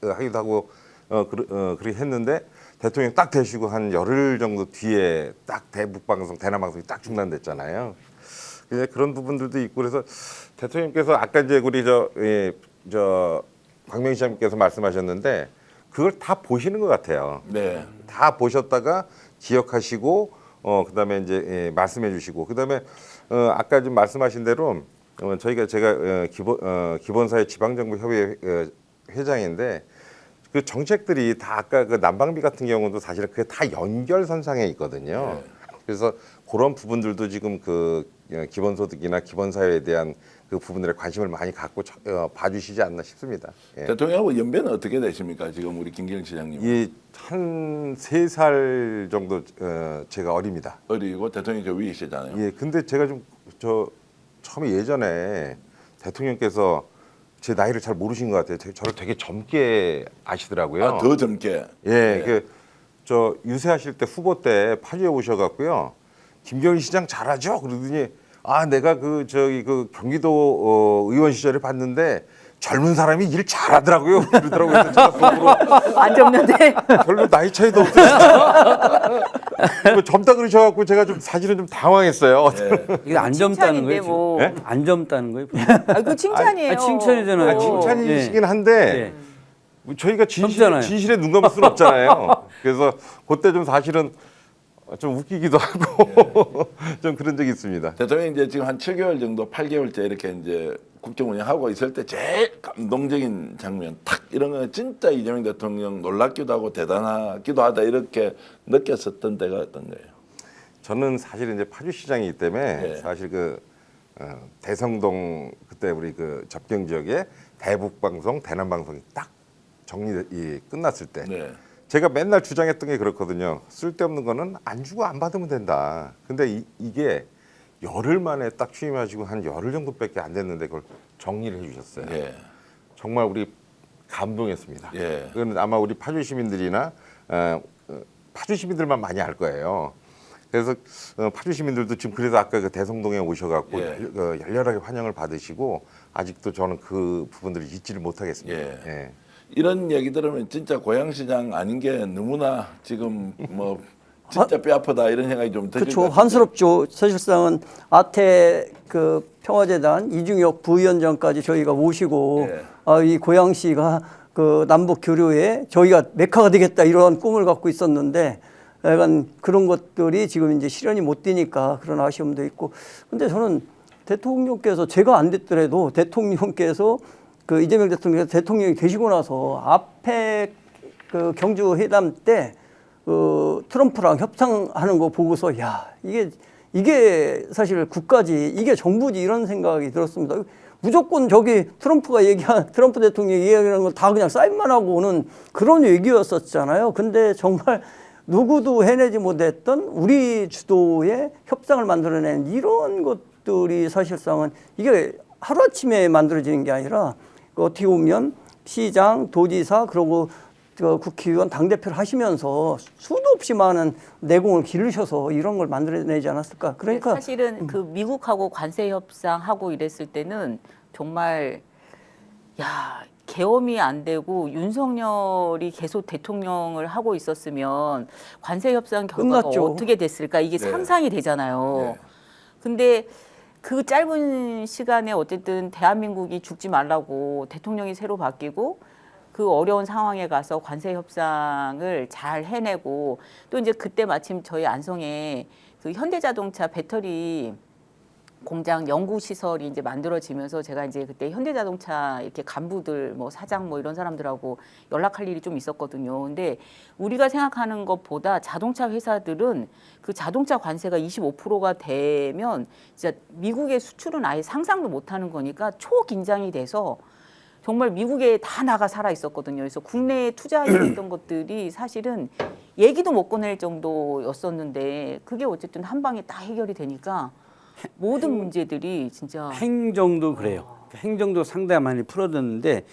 하기도 하고 그렇게 했는데 대통령 딱 되시고 한 열흘 정도 뒤에 딱 대북 방송 대남 방송이 딱 중단됐잖아요. 이제 그런 부분들도 있고 그래서 대통령께서 아까 이제 우리 저 광명시장님께서 말씀하셨는데 그걸 다 보시는 것 같아요. 네. 다 보셨다가 기억하시고 그다음에 이제 말씀해 주시고 그다음에 아까 좀 말씀하신 대로 제가 기본사회 지방정부협의회 회장인데 그 정책들이 다 아까 그 난방비 같은 경우도 사실은 그게 다 연결선상에 있거든요. 그래서 그런 부분들도 지금 그 기본소득이나 기본사회에 대한 그 부분들에 관심을 많이 갖고 봐주시지 않나 싶습니다. 예. 대통령하고 연배는 어떻게 되십니까? 지금 우리 김기현 시장님. 한 3살 정도 제가 어립니다. 어리고 대통령이 저 위이시잖아요. 예, 근데 제가 좀 처음에 예전에 대통령께서 제 나이를 잘 모르신 것 같아요. 저를 되게 젊게 아시더라고요. 아, 더 젊게. 예, 저 유세하실 때 후보 때 파주에 오셔갖고요. 김기현 시장 잘하죠? 그러더니 아 내가 그 경기도 의원 시절에 봤는데 젊은 사람이 일 잘하더라고요. 그러더라고요. 그래서 제가 속으로 안 젊는데 별로 나이 차이도 없으시죠? 젊다 그러셔갖고 제가 좀 사실은 좀 당황했어요. 이게 안 젊다는 거예요. 칭찬인데 뭐. 지금? 예? 안 젊다는 거예요. 아, 그 칭찬이에요. 칭찬이잖아요. 아, 칭찬이시긴 한데 예. 저희가 젊잖아요. 진실에 눈 감을 수는 없잖아요. 그래서 그때 좀 사실은 좀 웃기기도 하고 좀 그런 적이 있습니다. 대통령이 이제 지금 한 7개월 정도, 8개월째 이렇게 이제 국정 운영하고 있을 때 제일 감동적인 장면, 탁 이런 거 진짜 이재명 대통령 놀랍기도 하고 대단하기도 하다 이렇게 느꼈었던 때가 어떤 거예요? 저는 사실 이제 파주시장이기 때문에 예. 사실 대성동 그때 우리 그 접경 지역에 대북방송, 대남방송이 딱 끝났을 때 네. 제가 맨날 주장했던 게 그렇거든요. 쓸데없는 거는 안 주고 안 받으면 된다. 근데 이게 열흘 만에 딱 취임하시고 한 열흘 정도밖에 안 됐는데 그걸 정리를 해주셨어요. 예. 정말 우리 감동했습니다. 예. 그건 아마 우리 파주 시민들이나 파주 시민들만 많이 알 거예요. 그래서 파주 시민들도 지금 그래도 아까 그 대성동에 오셔갖고 예. 열렬하게 환영을 받으시고 아직도 저는 그 부분들을 잊지를 못하겠습니다. 예. 예. 이런 얘기 들으면 진짜 고향시장 아닌 게 너무나 지금 뭐 진짜 뼈 아프다 이런 생각이 좀 드실 것 그렇죠. 같은데. 한스럽죠. 사실상은 아태 그 평화재단 이중혁 부위원장까지 저희가 모시고 예. 이 고양시가 그 남북 교류에 저희가 메카가 되겠다 이런 꿈을 갖고 있었는데 약간 그런 것들이 지금 이제 실현이 못 되니까 그런 아쉬움도 있고. 근데 저는 대통령께서 제가 안 됐더라도 대통령께서 그 이재명 대통령께서 대통령이 되시고 나서 앞에 그 경주 회담 때 그 트럼프랑 협상하는 거 보고서 야 이게 사실 국가지 이게 정부지 이런 생각이 들었습니다. 무조건 저기 트럼프 대통령이 얘기하는 걸 다 그냥 사인만 하고 오는 그런 얘기였었잖아요. 근데 정말 누구도 해내지 못했던 우리 주도의 협상을 만들어낸 이런 것들이 사실상은 이게 하루아침에 만들어지는 게 아니라 어떻게 보면 시장, 도지사 그리고 국회의원, 당대표를 하시면서 수도 없이 많은 내공을 기르셔서 이런 걸 만들어내지 않았을까. 그러니까 사실은 그 미국하고 관세 협상하고 이랬을 때는 정말 계엄이 안 되고 윤석열이 계속 대통령을 하고 있었으면 관세 협상 결과가 끝났죠. 어떻게 됐을까 이게 네. 상상이 되잖아요. 네. 근데 그 짧은 시간에 어쨌든 대한민국이 죽지 말라고 대통령이 새로 바뀌고 그 어려운 상황에 가서 관세 협상을 잘 해내고 또 이제 그때 마침 저희 안성에 그 현대자동차 배터리 공장 연구 시설이 이제 만들어지면서 제가 이제 그때 현대자동차 이렇게 간부들 뭐 사장 뭐 이런 사람들하고 연락할 일이 좀 있었거든요. 근데 우리가 생각하는 것보다 자동차 회사들은 그 자동차 관세가 25%가 되면 진짜 미국의 수출은 아예 상상도 못 하는 거니까 초긴장이 돼서 정말 미국에 다 나가 살아 있었거든요. 그래서 국내에 투자했던 것들이 사실은 얘기도 못 꺼낼 정도였었는데 그게 어쨌든 한 방에 딱 해결이 되니까 모든 문제들이 진짜 행정도 그래요. 행정도 상당히 많이 풀어졌는데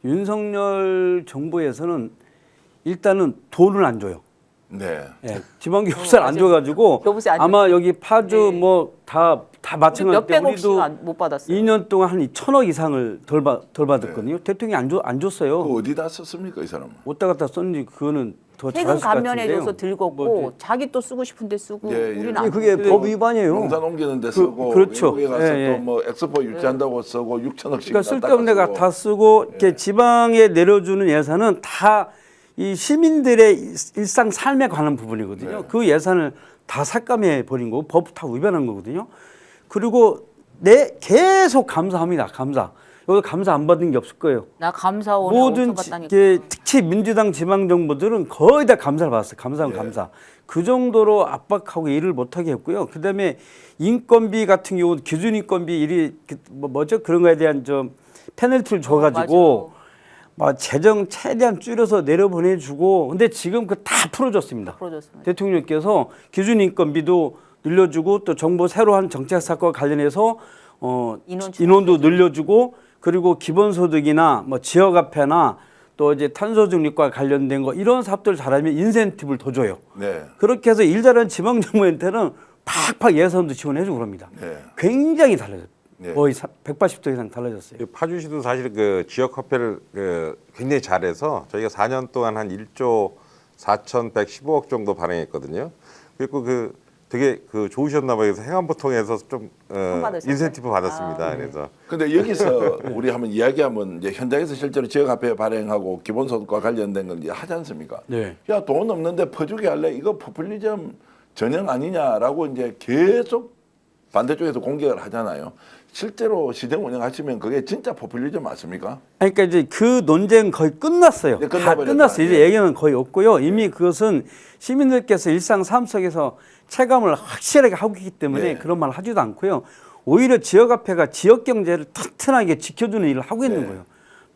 윤석열 정부에서는 일단은 돈을 안 줘요. 네. 예, 지방교부세를 안 줘가지고 교부세 안 아마 여기 파주 네. 뭐 다 마찬가지인데 몇백억씩 우리도 못 받았어요. 2년 동안 한 1,000억 이상을 덜 받았거든요. 대통령이 안 줬어요. 그 어디다 썼습니까 이 사람은? 어디다 갖다 썼는지 그거는 더 세금 잘했을 것 감면해줘서 같은데요. 들고 뭐 자기 또 쓰고 싶은데 쓰고 예, 예. 우리는 안 그게 쓰고. 법 위반이에요. 농산 옮기는 데 쓰고 그렇죠. 외국에 가서 예, 예. 또 뭐 엑스포 유치한다고 쓰고 6천억씩 그러니까 쓸데없는 데가 다 쓰고 이렇게 지방에 내려주는 예산은 다 이 시민들의 일상 삶에 관한 부분이거든요. 네. 그 예산을 다 삭감해 버린 거고 법 다 위반한 거거든요. 그리고 계속 감사합니다. 감사. 여기 감사 안 받은 게 없을 거예요. 나 감사 오늘 모든 엄청 받다니까. 특히 민주당 지방 정부들은 거의 다 감사를 받았어요. 감사는 감사. 그 정도로 압박하고 일을 못하게 했고요. 그다음에 인건비 같은 경우 기준 인건비 일이 뭐죠? 그런 거에 대한 좀 페널티를 줘가지고 막 재정 최대한 줄여서 내려보내주고. 근데 지금 그 다 풀어줬습니다. 풀어줬습니다. 대통령께서 기준 인건비도 늘려주고 또 정부 새로 한 정책 사건과 관련해서 인원도 늘려주고 그리고 기본소득이나 뭐 지역화폐나 또 이제 탄소 중립과 관련된 거 이런 사업들 잘하면 인센티브를 더 줘요. 네. 그렇게 해서 일 잘하는 지방정부한테는 팍팍 예산도 지원해주고 그럽니다. 네. 굉장히 달라졌어요. 네. 거의 180도 이상 달라졌어요. 파주시도 사실 그 지역 화폐를 굉장히 잘해서 저희가 4년 동안 한 1조 4,115억 정도 발행했거든요. 그리고 되게 좋으셨나 봐요. 그래서 행안부 통해서 좀 받으셨어요? 인센티브 받았습니다. 그래서 근데 여기서 우리 한번 이야기하면 이제 현장에서 실제로 지역화폐 발행하고 기본소득과 관련된 걸 이제 하지 않습니까? 네. 야, 돈 없는데 퍼주게 할래? 이거 포퓰리즘 전형 아니냐라고 이제 계속 반대쪽에서 공격을 하잖아요. 실제로 시정 운영하시면 그게 진짜 포퓰리즘 맞습니까? 그러니까 이제 그 논쟁 거의 끝났어요. 네, 다 끝나버렸다. 끝났어요. 이제 예. 얘기는 거의 없고요. 이미 그것은 시민들께서 일상 삶 속에서 체감을 확실하게 하고 있기 때문에 네. 그런 말 하지도 않고요. 오히려 지역화폐가 지역 경제를 튼튼하게 지켜주는 일을 하고 있는 네. 거예요.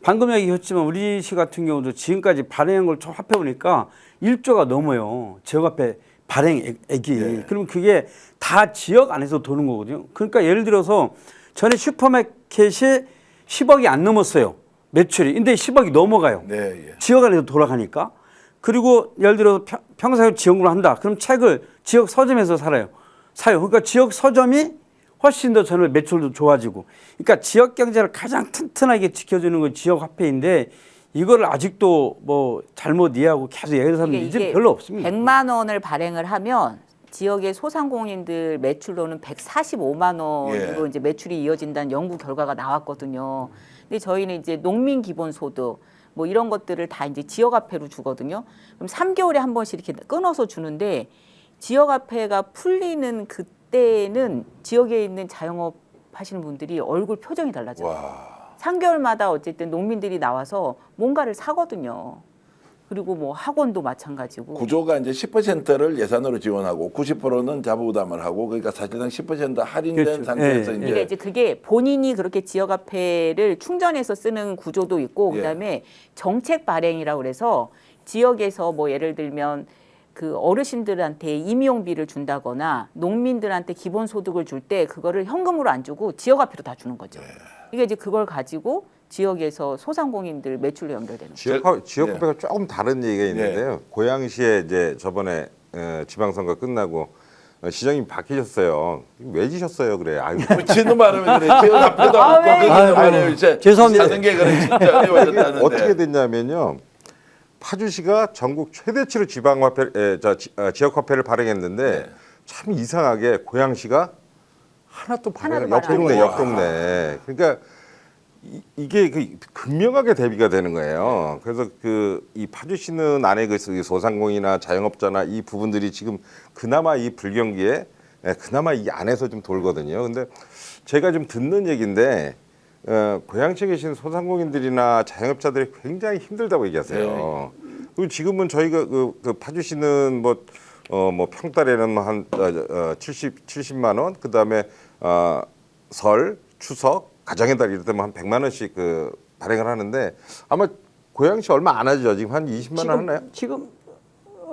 방금 얘기했지만 우리 시 같은 경우도 지금까지 발행한 걸 총 합해 보니까 1조가 넘어요. 지역화폐 발행액이. 네. 그럼 그게 다 지역 안에서 도는 거거든요. 그러니까 예를 들어서 전에 슈퍼마켓이 10억이 안 넘었어요. 매출이. 근데 10억이 넘어가요. 네, 예. 지역 안에서 돌아가니까. 그리고 예를 들어 평사육 지원금을 한다. 그럼 책을 지역 서점에서 사요. 그러니까 지역 서점이 훨씬 더 저는 매출도 좋아지고. 그러니까 지역 경제를 가장 튼튼하게 지켜주는 건 지역 화폐인데 이거를 아직도 뭐 잘못 이해하고 계속 얘기하는 사람들이 이제 별로 없습니다. 100만 원을 발행을 하면 지역의 소상공인들 매출로는 145만 원으로 예. 이제 매출이 이어진다는 연구 결과가 나왔거든요. 근데 저희는 이제 농민 기본소득 뭐 이런 것들을 다 이제 지역화폐로 주거든요. 그럼 3개월에 한 번씩 이렇게 끊어서 주는데 지역화폐가 풀리는 그때는 지역에 있는 자영업 하시는 분들이 얼굴 표정이 달라져요. 와. 3개월마다 어쨌든 농민들이 나와서 뭔가를 사거든요. 그리고 뭐 학원도 마찬가지고. 구조가 이제 10%를 예산으로 지원하고 90%는 자부담을 하고 그러니까 사실상 10% 할인된 그렇죠. 상태에서 예, 이제 그러니까 이제 그게 본인이 그렇게 지역화폐를 충전해서 쓰는 구조도 있고 예. 그다음에 정책 발행이라고 그래서 지역에서 뭐 예를 들면 그 어르신들한테 임용비를 준다거나 농민들한테 기본소득을 줄 때 그거를 현금으로 안 주고 지역화폐로 다 주는 거죠. 이게 이제 그걸 가지고 지역에서 소상공인들 매출로 연결되는 거죠. 지역 화폐가 조금 다른 얘기가 있는데요. 고양시에 이제 저번에 지방선거 끝나고 시장님 바뀌셨어요. 왜 지셨어요? 그래. 아이고. 붙이는 바람에 그래. 지역화폐도 아, 없고 왜? 거기는 말이에요. 이제 죄송합니다. 사는 게 그래 진짜 어려워졌다는데. 어떻게 됐냐면요. 파주시가 전국 최대치로 지역화폐를 발행했는데 참 이상하게 고양시가 하나 또 발행을 하나도 발행 옆 동네. 그러니까 이게 극명하게 대비가 되는 거예요. 그래서 이 파주시는 안에 소상공인이나 자영업자나 이 부분들이 지금 그나마 이 불경기에 그나마 이 안에서 좀 돌거든요. 근데 제가 좀 듣는 얘기인데 고양시에 계신 소상공인들이나 자영업자들이 굉장히 힘들다고 얘기하세요. 그리고 지금은 저희가 파주시는 뭐 평달에는 한 70만 원, 그 다음에 설, 추석, 가정의 달 이럴 때면 한 100만 원씩 발행을 하는데 아마 고양시 얼마 안 하죠. 지금 한 20만 원 하나요? 지금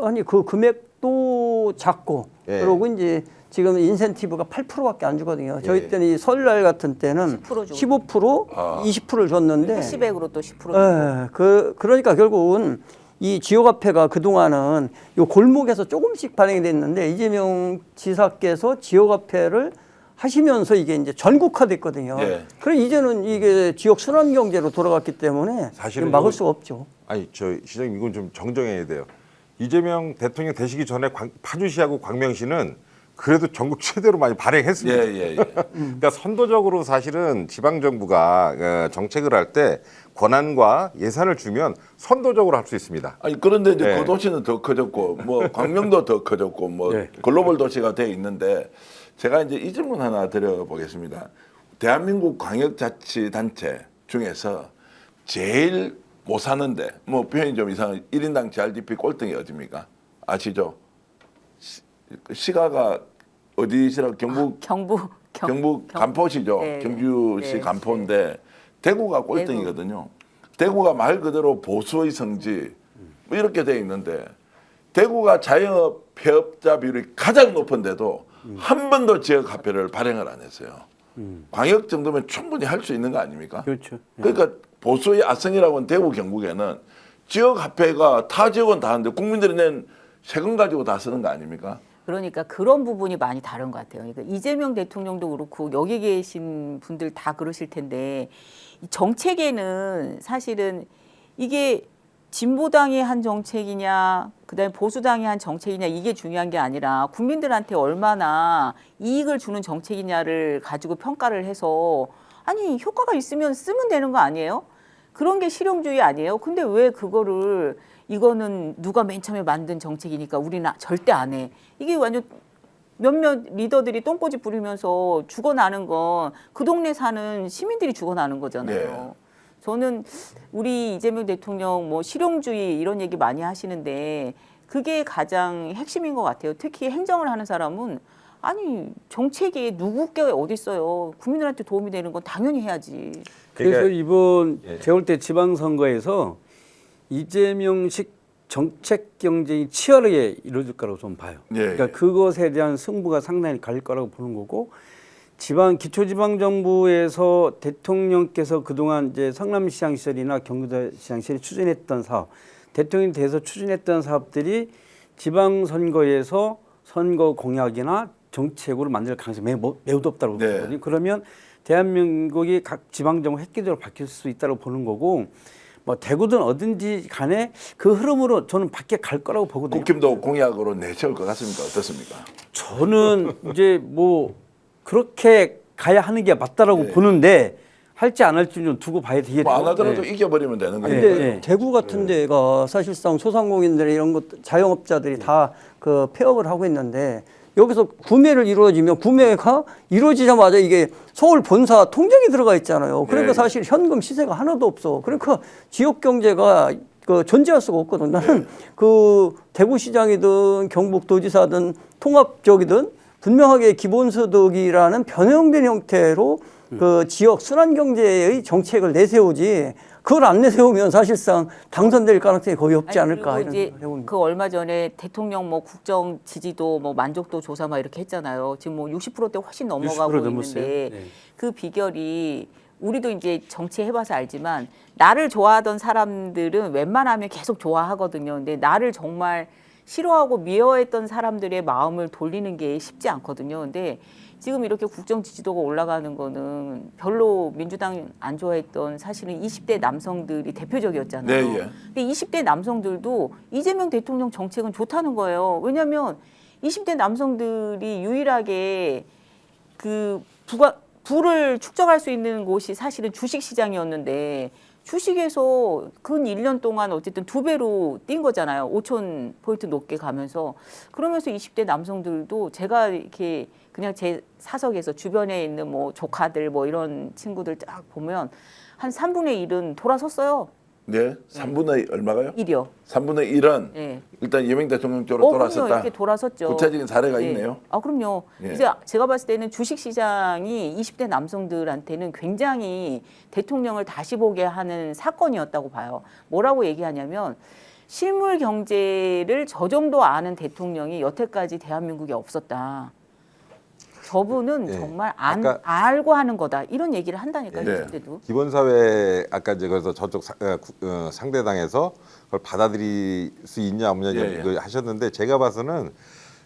아니 그 금액도 작고 예. 그리고 이제 지금 인센티브가 8%밖에 안 주거든요. 저희 예. 때는 이 설날 같은 때는 10% 주고. 15%, 20%를 줬는데 캐시백으로 또 10%. 예, 그러니까 결국은 이 지역화폐가 그동안은 요 골목에서 조금씩 발행이 됐는데 이재명 지사께서 지역화폐를 하시면서 이게 이제 전국화됐거든요. 네. 그래 이제는 이게 지역 순환 경제로 돌아갔기 때문에 사실은 막을 이거- 수가 없죠. 아니 시장님 이건 좀 정정해야 돼요. 이재명 대통령 되시기 전에 파주시하고 광명시는 그래도 전국 최대로 많이 발행했습니다. 예. 그러니까 선도적으로 사실은 지방 정부가 정책을 할 때 권한과 예산을 주면 선도적으로 할 수 있습니다. 아니 그런데 이제 네. 그 도시는 더 커졌고 뭐 광명도 더 커졌고 뭐 네. 글로벌 도시가 돼 있는데 제가 이제 이 질문 하나 드려보겠습니다. 대한민국 광역자치단체 중에서 제일 못 사는데 뭐 표현이 좀 이상한 1인당 GRDP 꼴등이 어디입니까? 아시죠? 시가가 어디시라고 경북 간포시죠. 네. 경주시 네. 간포인데 대구가 꼴등이거든요. 대구가 말 그대로 보수의 성지 뭐 이렇게 돼 있는데 대구가 자영업 폐업자 비율이 가장 높은데도 한 번도 지역 화폐를 발행을 안 했어요. 광역 정도면 충분히 할 수 있는 거 아닙니까? 그렇죠. 그러니까 보수의 아성이라고는 대구 경북에는 지역 화폐가 타 지역은 다 하는데 국민들이 낸 세금 가지고 다 쓰는 거 아닙니까? 그러니까 그런 부분이 많이 다른 것 같아요. 그러니까 이재명 대통령도 그렇고 여기 계신 분들 다 그러실 텐데 이 정책에는 사실은 이게 진보당이 한 정책이냐 그다음에 보수당이 한 정책이냐 이게 중요한 게 아니라 국민들한테 얼마나 이익을 주는 정책이냐를 가지고 평가를 해서 아니 효과가 있으면 쓰면 되는 거 아니에요? 그런 게 실용주의 아니에요? 근데 왜 그거를 이거는 누가 맨 처음에 만든 정책이니까 우리는 절대 안 해. 이게 완전 몇몇 리더들이 똥꼬집 부리면서 죽어나는 건 그 동네 사는 시민들이 죽어나는 거잖아요. 네. 저는 우리 이재명 대통령 뭐 실용주의 이런 얘기 많이 하시는데 그게 가장 핵심인 것 같아요. 특히 행정을 하는 사람은 아니 정책이 누구께 어디 있어요. 국민들한테 도움이 되는 건 당연히 해야지. 그래서 그러니까- 이번 예. 제올대 지방선거에서 이재명식 정책 경쟁이 치열하게 이루어질 거라고 좀 봐요. 예, 그러니까 예. 그것에 대한 승부가 상당히 갈릴 거라고 보는 거고 기초지방정부에서 대통령께서 그동안 이제 성남시장 시절이나 경기도시장 시절에 추진했던 사업, 대통령이 돼서 추진했던 사업들이 지방선거에서 선거 공약이나 정책으로 만들 가능성이 매우 높다고 네. 보거든요. 그러면 대한민국이 각 지방정부 획기적으로 바뀔 수 있다고 보는 거고 뭐 대구든 어딘지 간에 그 흐름으로 저는 밖에 갈 거라고 보거든요. 국힘도 공약으로 내세울 것 같습니까? 어떻습니까? 저는 이제 뭐 그렇게 가야 하는 게 맞다라고 네. 보는데 할지 안 할지 좀 두고 봐야 되겠죠. 뭐 안 하더라도 네. 이겨버리면 되는 거예요. 근데 네. 대구 같은 데가 사실상 소상공인들 이런 것 자영업자들이 다 그 폐업을 하고 있는데 여기서 구매를 이루어지면 구매가 이루어지자마자 이게 서울 본사 통장에 들어가 있잖아요. 그러니까 네. 사실 현금 시세가 하나도 없어. 그러니까 지역 경제가 그 존재할 수가 없거든. 나는 그 대구시장이든 경북도지사든 통합적이든 분명하게 기본소득이라는 변형된 형태로 그 지역 순환 경제의 정책을 내세우지 그걸 안 내세우면 사실상 당선될 가능성이 거의 없지 아니, 않을까 그리고 이런 이제 생각을 해봅니다. 그 얼마 전에 대통령 뭐 국정 지지도 뭐 만족도 조사 막 이렇게 했잖아요. 지금 뭐 60%대 훨씬 넘어가고 60% 넘었어요. 있는데 네. 그 비결이 우리도 이제 정치 해봐서 알지만 나를 좋아하던 사람들은 웬만하면 계속 좋아하거든요. 근데 나를 정말 싫어하고 미워했던 사람들의 마음을 돌리는 게 쉽지 않거든요. 근데 지금 이렇게 국정 지지도가 올라가는 거는 별로 민주당 안 좋아했던 사실은 20대 남성들이 대표적이었잖아요. 네, 예. 근데 20대 남성들도 이재명 대통령 정책은 좋다는 거예요. 왜냐하면 20대 남성들이 유일하게 그 부를 축적할 수 있는 곳이 사실은 주식 시장이었는데 주식에서 근 1년 동안 어쨌든 2배로 뛴 거잖아요. 5천 포인트 높게 가면서. 그러면서 20대 남성들도 제가 이렇게 그냥 제 사석에서 주변에 있는 뭐 조카들 뭐 이런 친구들 쫙 보면 한 3분의 1은 돌아섰어요. 네, 3분의 얼마가요? 1이요. 3분의 1은 네. 일단 이재명 대통령 쪽으로 그럼요. 돌아섰다. 이렇게 돌아섰죠. 구체적인 사례가 네. 있네요. 아, 그럼요. 예. 이제 제가 봤을 때는 주식 시장이 20대 남성들한테는 굉장히 대통령을 다시 보게 하는 사건이었다고 봐요. 뭐라고 얘기하냐면 실물 경제를 저 정도 아는 대통령이 여태까지 대한민국에 없었다. 저분은 예. 정말 알고 하는 거다. 이런 얘기를 한다니까요. 네. 20대도. 기본사회 아까 이제 그래서 저쪽 상대당에서 그걸 받아들일 수 있냐 없냐 예, 예. 이거 하셨는데 제가 봐서는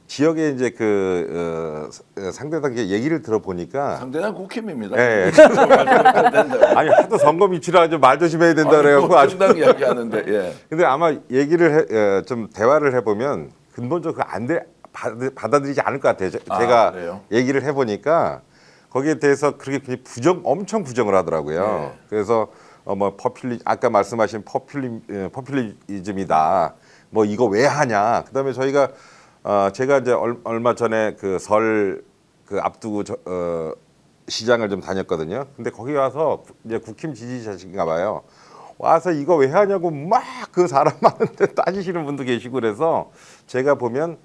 지역에 이제 그 상대당 얘기를 들어보니까 상대는 국힘입니다. 예. 아니, 아니 하도 선거 미치라 좀 말 조심해야 된다 그래갖고 아주 정당 이야기하는데 예. 근데 아마 얘기를 좀 대화를 해보면 근본적으로 받아들이지 않을 것 같아요. 제가 그래요? 얘기를 얘기를 해보니까 거기에 대해서 그렇게 엄청 부정을 하더라고요. 네. 그래서 뭐 아까 말씀하신 포퓰리즘이다. 뭐 이거 왜 하냐. 그다음에 저희가 제가 이제 얼마 전에 그 설 그 앞두고 시장을 좀 다녔거든요. 근데 거기 와서 이제 국힘 지지자신가 봐요. 와서 이거 왜 하냐고 막 그 사람 많은데 따지시는 분도 계시고 그래서 제가 보면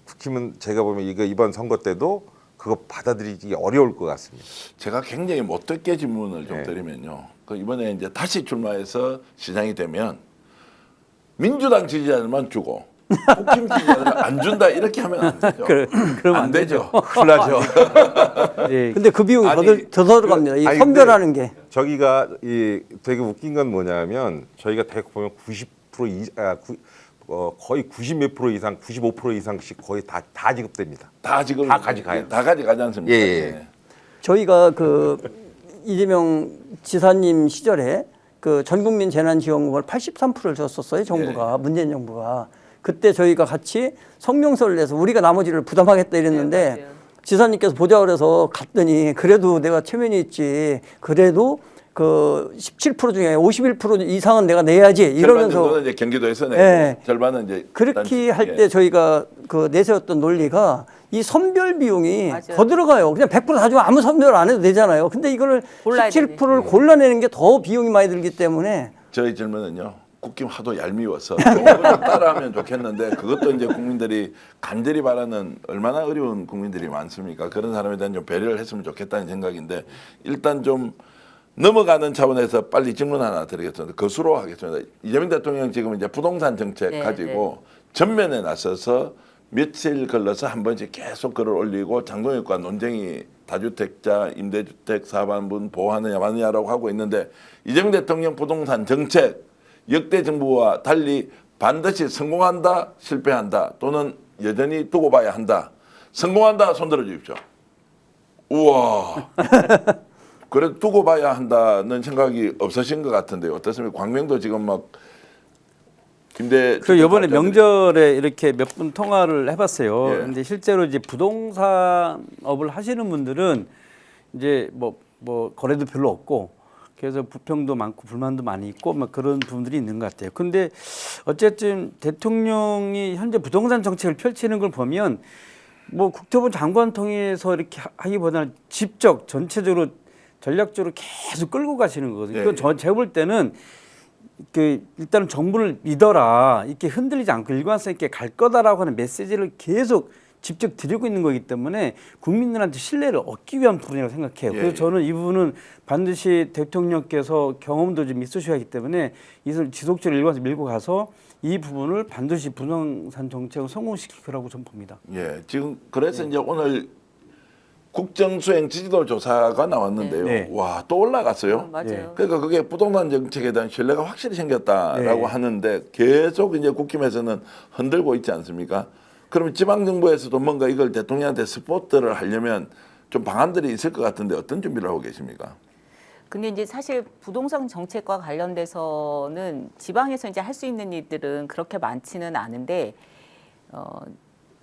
국힘은 제가 보면 이거 이번 선거 때도 그거 받아들이기 어려울 것 같습니다. 제가 굉장히 못되게 질문을 좀 네. 드리면요. 그 이번에 이제 다시 출마해서 시장이 되면 민주당 지지자들만 주고 국힘 지지자들은 안 준다 이렇게 하면 안 되죠. 그러면 안 안 되죠. 큰일 나죠. 예. 근데 그 비용이 아니, 더 들어갑니다. 이 아니, 선별하는 게. 저기가 이 되게 웃긴 건 뭐냐면 저희가 대략 보면 90% 거의 90몇 프로 이상, 95% 이상씩 거의 다 지급됩니다. 다 지금 다 가져가요. 다 가져가지 않습니까? 예, 예. 저희가 그 이재명 지사님 시절에 그 전국민 재난지원금을 83%를 줬었어요. 정부가 문재인 정부가. 그때 저희가 같이 성명서를 내서 우리가 나머지를 부담하겠다 이랬는데 네, 맞아요. 지사님께서 보자 그래서 갔더니 그래도 내가 체면이 있지. 그래도 그 17% 중에 51% 이상은 내가 내야지 절반 이러면서 정도는 이제 경기도에서 내고 예. 절반은 이제 그렇게 할 예. 때 저희가 그 내세웠던 논리가 이 선별 비용이 맞아요. 더 들어가요. 그냥 100%다 주면 아무 선별 안 해도 되잖아요. 근데 이거를 골라야 17%를 골라내는 게 더 비용이 많이 들기 때문에 저희 질문은요. 국힘 하도 얄미워서 그걸 따라하면 좋겠는데 그것도 이제 국민들이 간절히 바라는 얼마나 어려운 국민들이 많습니까? 그런 사람에 대한 좀 배려를 했으면 좋겠다는 생각인데 일단 좀 넘어가는 차원에서 빨리 질문 하나 드리겠습니다. 거수로 하겠습니다. 이재명 대통령 지금 이제 부동산 정책 네, 가지고 전면에 나서서 며칠 걸러서 한 번씩 계속 글을 올리고 장동혁과 논쟁이 다주택자 임대주택 사반분 보호하느냐 마느냐라고 하고 있는데 이재명 대통령 부동산 정책 역대 정부와 달리 반드시 성공한다 실패한다 또는 여전히 두고 봐야 한다. 성공한다 손들어 주십시오. 우와. 그래도 두고 봐야 한다는 생각이 없으신 것 같은데요. 어떻습니까? 광명도 지금 막 김대 그 이번에 명절에 이렇게 몇 분 통화를 해봤어요. 예. 근데 실제로 이제 부동산업을 하시는 분들은 이제 뭐 거래도 별로 없고 그래서 부평도 많고 불만도 많이 있고 막 그런 부분들이 있는 것 같아요. 근데 어쨌든 대통령이 현재 부동산 정책을 펼치는 걸 보면 뭐 국토부 장관 통해서 이렇게 하기보다는 직접 전체적으로 전략적으로 계속 끌고 가시는 거거든요. 예, 그건 제가 볼 때는 그 일단은 정부를 믿어라 이렇게 흔들리지 않고 일관성 있게 갈 거다라고 하는 메시지를 계속 직접 드리고 있는 거기 때문에 국민들한테 신뢰를 얻기 위한 부분이라고 생각해요. 예, 그래서 예. 저는 이 부분은 반드시 대통령께서 경험도 좀 있으셔야 하기 때문에 이를 지속적으로 일관성 밀고 가서 이 부분을 반드시 부동산 정책을 성공시킬 거라고 저는 봅니다. 예, 지금 그래서 이제 오늘 국정수행 지지도 조사가 나왔는데요. 네. 와, 또 올라갔어요. 맞아요. 그러니까 그게 부동산 정책에 대한 신뢰가 확실히 생겼다라고 네. 하는데 계속 이제 국힘에서는 흔들고 있지 않습니까? 그러면 지방정부에서도 뭔가 이걸 대통령한테 스포트를 하려면 좀 방안들이 있을 것 같은데 어떤 준비를 하고 계십니까? 근데 이제 사실 부동산 정책과 관련돼서는 지방에서 이제 할 수 있는 일들은 그렇게 많지는 않은데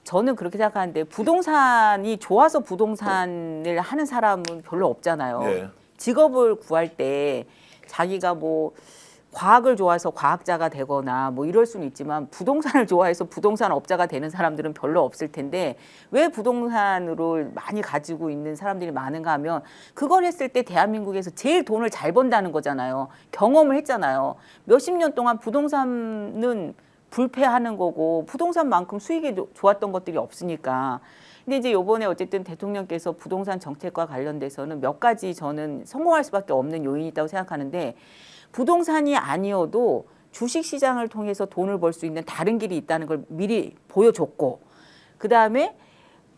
저는 그렇게 생각하는데 부동산이 좋아서 부동산을 하는 사람은 별로 없잖아요. 예. 직업을 구할 때 자기가 뭐 과학을 좋아해서 과학자가 되거나 뭐 이럴 수는 있지만 부동산을 좋아해서 부동산 업자가 되는 사람들은 별로 없을 텐데 왜 부동산으로 많이 가지고 있는 사람들이 많은가 하면 그걸 했을 때 대한민국에서 제일 돈을 잘 번다는 거잖아요. 경험을 했잖아요. 몇십 년 동안 부동산은 불패하는 거고 부동산만큼 수익이 좋았던 것들이 없으니까. 근데 이제 요번에 어쨌든 대통령께서 부동산 정책과 관련돼서는 몇 가지 저는 성공할 수밖에 없는 요인이 있다고 생각하는데 부동산이 아니어도 주식시장을 통해서 돈을 벌 수 있는 다른 길이 있다는 걸 미리 보여줬고 그다음에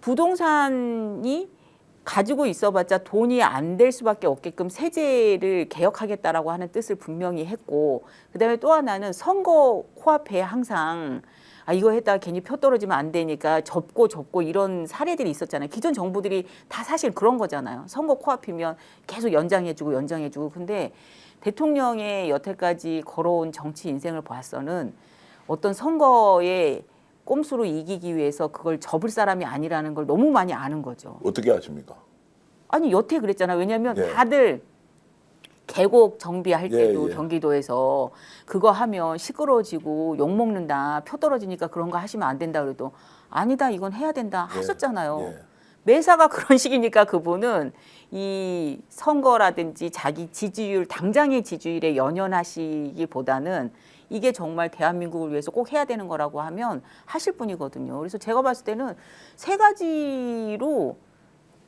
부동산이 가지고 있어봤자 돈이 안 될 수밖에 없게끔 세제를 개혁하겠다라고 하는 뜻을 분명히 했고 그다음에 또 하나는 선거 코앞에 항상 이거 했다가 괜히 표 떨어지면 안 되니까 접고 이런 사례들이 있었잖아요. 기존 정부들이 다 사실 그런 거잖아요. 선거 코앞이면 계속 연장해주고 근데 대통령의 여태까지 걸어온 정치 인생을 봐서는 어떤 선거에 꼼수로 이기기 위해서 그걸 접을 사람이 아니라는 걸 너무 많이 아는 거죠. 어떻게 아십니까? 아니 여태 그랬잖아요. 왜냐하면 예. 다들 계곡 정비할 때도 예. 경기도에서 그거 하면 시끄러워지고 욕먹는다. 표 떨어지니까 그런 거 하시면 안 된다 그래도 아니다 이건 해야 된다 하셨잖아요. 예. 매사가 그런 식이니까 그분은 이 선거라든지 자기 지지율, 당장의 지지율에 연연하시기보다는 이게 정말 대한민국을 위해서 꼭 해야 되는 거라고 하면 하실 분이거든요. 그래서 제가 봤을 때는 세 가지로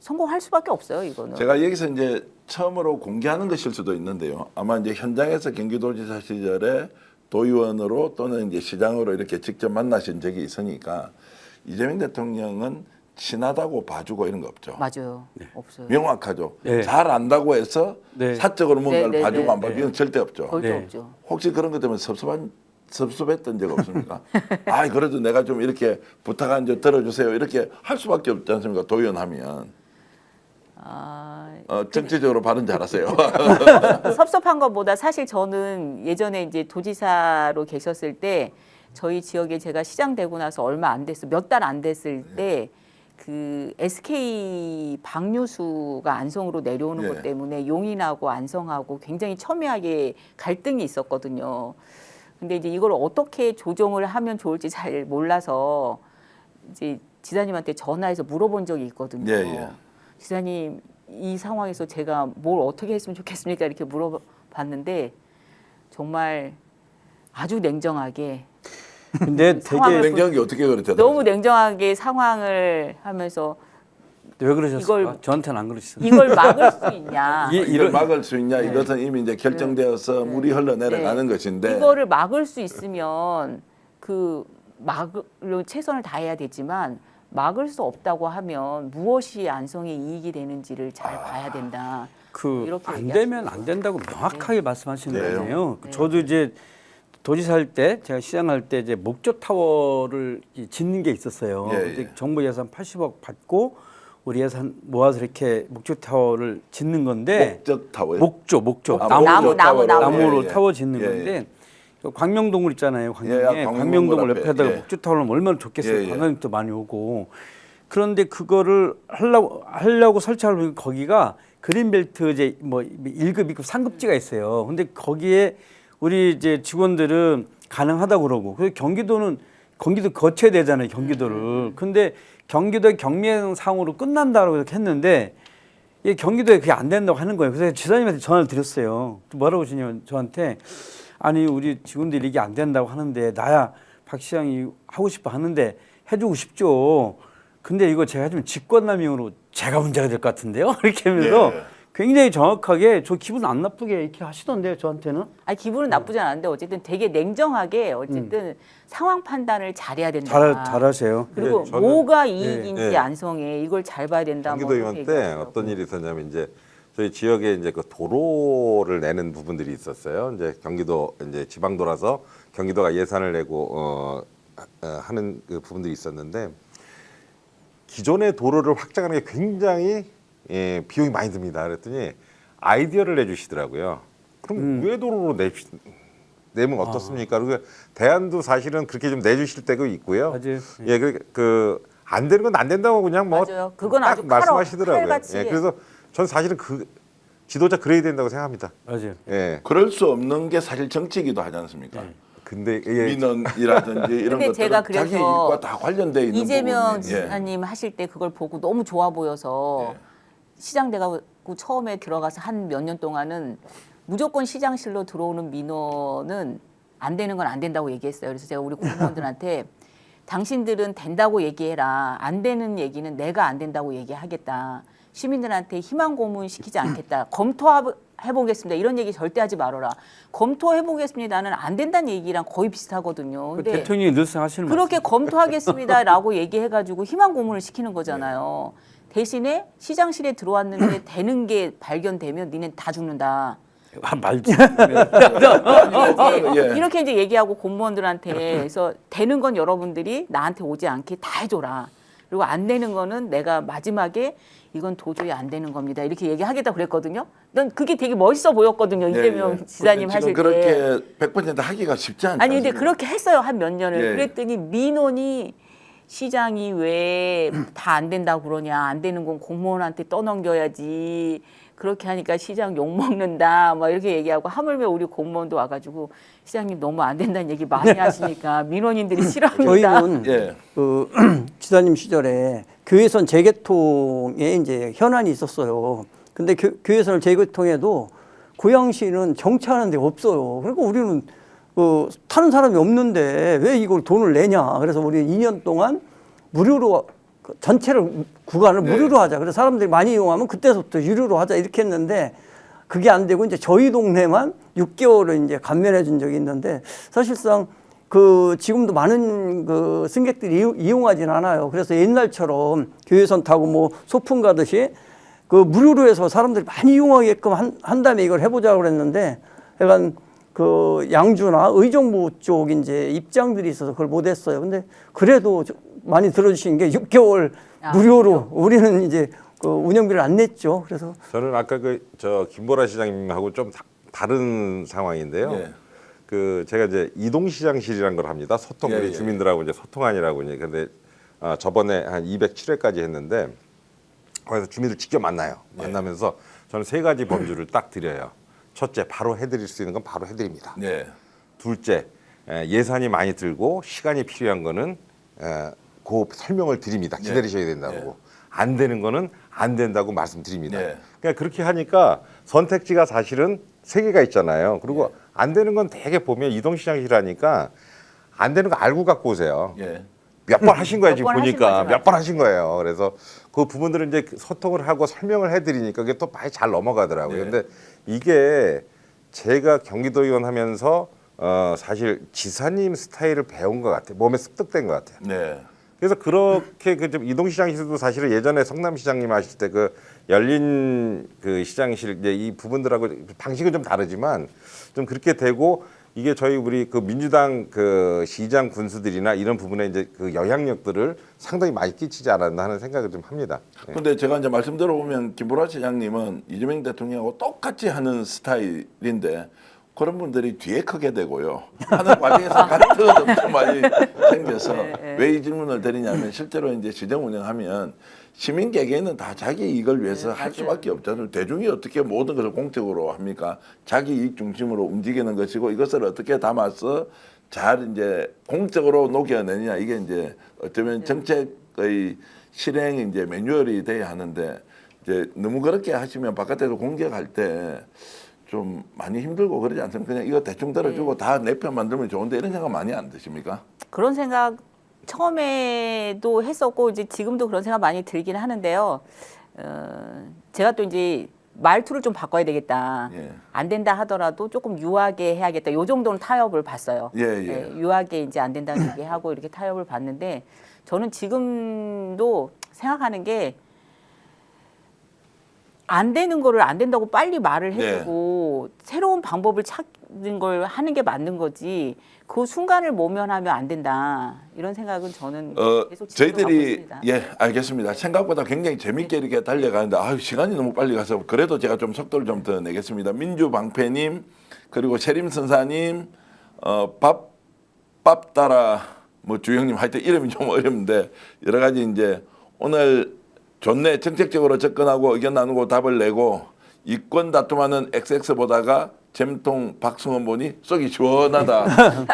성공할 수밖에 없어요, 이거는. 제가 여기서 이제 처음으로 공개하는 것일 수도 있는데요. 아마 이제 현장에서 경기도지사 시절에 도의원으로 또는 이제 시장으로 이렇게 직접 만나신 적이 있으니까 이재명 대통령은 친하다고 봐주고 이런 거 없죠. 맞아요. 없어요. 명확하죠. 네. 잘 안다고 해서 네. 사적으로 뭔가를 네, 네, 봐주고 네. 안 봐주고 이건 절대 없죠. 절대 네. 없죠. 혹시 그런 것 때문에 섭섭했던 적 없습니까? 아, 그래도 내가 좀 이렇게 부탁한 좀 들어주세요. 이렇게 할 수밖에 없지 않습니까? 도의원 하면. 정치적으로 발언 잘하세요. 섭섭한 것보다 사실 저는 예전에 이제 도지사로 계셨을 때 저희 지역에 제가 시장 되고 나서 얼마 안 됐어, 몇 달 안 됐을 때 그 SK 박뉴수가 안성으로 내려오는 예. 것 때문에 용인하고 안성하고 굉장히 첨예하게 갈등이 있었거든요. 근데 이제 이걸 어떻게 조정을 하면 좋을지 잘 몰라서 이제 지사님한테 전화해서 물어본 적이 있거든요. 예, 예. 지사님, 이 상황에서 제가 뭘 어떻게 했으면 좋겠습니까? 이렇게 물어봤는데 정말 아주 냉정하게 근데 상황을 되게 냉정하게 어떻게 그랬대? 너무 냉정하게 상황을 하면서 왜 그러셨을까? 이걸- 저한테는 안 그러시어요. 이걸 막을 수 있냐? 이- 이걸 이런- 막을 수 있냐? 이것은 이미 이제 결정되어서 물이 흘러내려가는 것인데 이거를 막을 수 있으면 그 막으로 최선을 다해야 되지만 막을 수 없다고 하면 무엇이 안성에 이익이 되는지를 잘 봐야 된다. 그 이렇게 안 얘기하시더라고요. 되면 안 된다고 명확하게 말씀하시는 네. 거예요. 네. 저도 이제 도지사 할 때 제가 시장할 때 이제 목조 타워를 짓는 게 있었어요. 예, 근데 예. 정부 예산 80억 받고 우리 예산 모아서 이렇게 목조 타워를 짓는 건데 목적 타워요. 목조 아, 나무, 목적 나무, 타워로. 나무. 나무로 예, 예. 타워 짓는 예, 예. 건데 그 광명동굴 있잖아요. 광명에 예, 광명동굴 광명동굴 앞에. 옆에다가 예. 목조 타워를 하면 얼마나 좋겠어요. 예, 예. 관광객도 많이 오고. 그런데 그거를 하려고 설치하려면 거기가 그린벨트 이제 뭐 1급, 2급, 3급지가 있어요. 근데 거기에 우리 이제 직원들은 가능하다고 그러고. 그래서 경기도 거쳐야 되잖아요, 경기도를. 근데 경기도 경매상으로 끝난다고 이렇게 했는데 이 경기도에 그게 안 된다고 하는 거예요. 그래서 지사님한테 전화를 드렸어요. 뭐라고 하시냐면 저한테 아니 우리 직원들이 이게 안 된다고 하는데 나야 박 시장이 하고 싶어 하는데 해주고 싶죠. 근데 이거 제가 해주면 직권남용으로 제가 문제가 될 것 같은데요. 이렇게 하면서 예. 굉장히 정확하게 저 기분 안 나쁘게 이렇게 하시던데요, 저한테는. 아니 기분은 나쁘지 않은데 어쨌든 되게 냉정하게 어쨌든 상황 판단을 잘해야 된다. 잘하세요. 그리고 네, 저는- 뭐가 이익인지 네. 안성에 이걸 잘 봐야 된다. 뭐 경기도의원 이렇게 때 얘기하더라고요. 어떤 일이 있었냐면 이제 저희 지역에 이제 그 도로를 내는 부분들이 있었어요. 이제 경기도 이제 지방도라서 경기도가 예산을 내고 하는 그 부분들이 있었는데 기존의 도로를 확장하는 게 굉장히 비용이 많이 듭니다. 그랬더니 아이디어를 내주시더라고요. 그럼 우회도로로 내면 어떻습니까? 그리고 대안도 사실은 그렇게 좀 내주실 때도 있고요. 맞아요. 예, 안 되는 건 안 된다고 그냥 뭐 맞아요. 그건 딱 아주 말씀하시더라고요. 칼같이. 예, 그래서 전 사실은 그 지도자 그래야 된다고 생각합니다. 맞아요. 예. 그럴 수 없는 게 사실 정치이기도 하지 않습니까? 근데 예. 민원이라든지 이런 근데 것들은 제가 그래서 자기 일과 다 관련돼 있는 이재명 부분이. 예. 지사님 하실 때 그걸 보고 너무 좋아 보여서 시장 돼가고 처음에 들어가서 한 몇 년 동안은 무조건 시장실로 들어오는 민원은 안 되는 건 안 된다고 얘기했어요. 그래서 제가 우리 공무원들한테 당신들은 된다고 얘기해라. 안 되는 얘기는 내가 안 된다고 얘기하겠다. 시민들한테 희망 고문 시키지 않겠다. 검토해보겠습니다. 이런 얘기 절대 하지 말아라. 검토해보겠습니다는 안 된다는 얘기랑 거의 비슷하거든요. 그 근데 대통령이 늘상 하시는 그렇게 검토하겠습니다라고 얘기해가지고 희망 고문을 시키는 거잖아요. 대신에 시장실에 들어왔는데 되는 게 발견되면 니넨 다 죽는다. 말지. 예. 이렇게 이제 얘기하고 공무원들한테 그래서 되는 건 여러분들이 나한테 오지 않게 다 해줘라. 그리고 안 되는 거는 내가 마지막에 이건 도저히 안 되는 겁니다. 이렇게 얘기하겠다 그랬거든요. 난 그게 되게 멋있어 보였거든요. 이재명 지사님 하실 때. 그렇게 100% 하기가 쉽지 않죠. 아니 근데 그렇게 했어요. 한 몇 년을. 예. 그랬더니 민원이 시장이 왜 다 안 된다고 그러냐. 안 되는 건 공무원한테 떠넘겨야지. 그렇게 하니까 시장 욕먹는다. 막 이렇게 얘기하고 하물며 우리 공무원도 와가지고 시장님 너무 안 된다는 얘기 많이 하시니까 민원인들이 싫어합니다. 저희는 예. 그 지사님 시절에 교회선 재개통에 이제 현안이 있었어요. 근데 교회선을 재개통해도 고양시는 정차하는 데가 없어요. 그러니까 우리는 타는 사람이 없는데 왜 이걸 돈을 내냐. 그래서 우리 2년 동안 무료로 전체를 구간을 네. 무료로 하자. 그래서 사람들이 많이 이용하면 그때부터 유료로 하자 이렇게 했는데 그게 안 되고 이제 저희 동네만 6개월을 이제 감면해 준 적이 있는데 사실상 지금도 많은 승객들이 이용하진 않아요. 그래서 옛날처럼 교회선 타고 뭐 소풍 가듯이 무료로 해서 사람들이 많이 이용하게끔 한 다음에 이걸 해보자고 그랬는데 약간 양주나 의정부 쪽 이제 입장들이 있어서 그걸 못했어요. 근데 그래도 많이 들어주신 게 6개월 무료로 우리는 이제 운영비를 안 냈죠. 그래서 저는 아까 김보라 시장님하고 좀 다른 상황인데요. 예. 제가 이제 이동시장실이라는 걸 합니다. 소통, 우리 주민들하고 이제 소통하느라고 이제 근데 저번에 한 207회까지 했는데 거기서 주민들 직접 만나요. 만나면서 저는 3가지 범주를 딱 드려요. 첫째, 바로 해드릴 수 있는 건 바로 해드립니다. 네. 둘째, 예산이 많이 들고 시간이 필요한 거는 그 설명을 드립니다. 기다리셔야 된다고. 안 되는 거는 안 된다고 말씀드립니다. 네. 그러니까 그렇게 하니까 선택지가 사실은 3개가 있잖아요. 그리고 안 되는 건 되게 보면 이동시장실 하니까 안 되는 거 알고 갖고 오세요. 예. 몇 번 하신 거예요, 지금 몇 번 하신 보니까. 거죠, 몇 번 하신 거예요. 그래서 그 부분들은 이제 소통을 하고 설명을 해드리니까 그게 또 많이 잘 넘어가더라고요. 네. 근데 이게 제가 경기도의원 하면서 사실 지사님 스타일을 배운 것 같아요. 몸에 습득된 것 같아요. 네. 그래서 그렇게 좀 이동시장실도 사실은 예전에 성남시장님 하실 때 열린 시장실 이제 이 부분들하고 방식은 좀 다르지만 좀 그렇게 되고 이게 저희 우리 민주당 시장 군수들이나 이런 부분에 이제 영향력들을 상당히 많이 끼치지 않았나 하는 생각을 좀 합니다. 네. 근데 제가 이제 말씀 들어보면 김보라 시장님은 이재명 대통령하고 똑같이 하는 스타일인데 그런 분들이 뒤에 크게 되고요. 하는 과정에서 갈등이 엄청 많이 생겨서 왜 이 질문을 드리냐면 실제로 이제 시정 운영하면 시민 개개인은 다 자기 이익을 위해서 할 수밖에 없잖아요. 대중이 어떻게 모든 것을 공적으로 합니까? 자기 이익 중심으로 움직이는 것이고 이것을 어떻게 담아서 잘 이제 공적으로 녹여내느냐 이게 이제 어쩌면 정책의 실행 이제 매뉴얼이 돼야 하는데 이제 너무 그렇게 하시면 바깥에서 공격할 때 좀 많이 힘들고 그러지 않습니까? 그냥 이거 대충 들어주고 다 내 편 만들면 좋은데 이런 생각 많이 안 드십니까? 그런 생각 처음에도 했었고 이제 지금도 그런 생각 많이 들긴 하는데요. 제가 또 이제 말투를 좀 바꿔야 되겠다. 예. 안 된다 하더라도 조금 유하게 해야겠다. 요 정도는 타협을 봤어요. 예. 유하게 이제 안 된다는 얘기 하고 이렇게 타협을 봤는데 저는 지금도 생각하는 게 안 되는 거를 안 된다고 빨리 말을 해주고 새로운 방법을 찾는 걸 하는 게 맞는 거지 그 순간을 모면하면 안 된다 이런 생각은 저는 계속 지속하고 저희들이 있습니다. 알겠습니다. 생각보다 굉장히 재밌게 이렇게 달려가는데 시간이 너무 빨리 가서 그래도 제가 좀 속도를 좀 더 내겠습니다. 민주방패님 그리고 세림선사님 밥따라 주영님 하여튼 이름이 좀 어렵는데 여러 가지 이제 오늘 좋네 정책적으로 접근하고 의견 나누고 답을 내고 이권 다툼하는 XX 보다가 잼통 박승원 보니 속이 시원하다.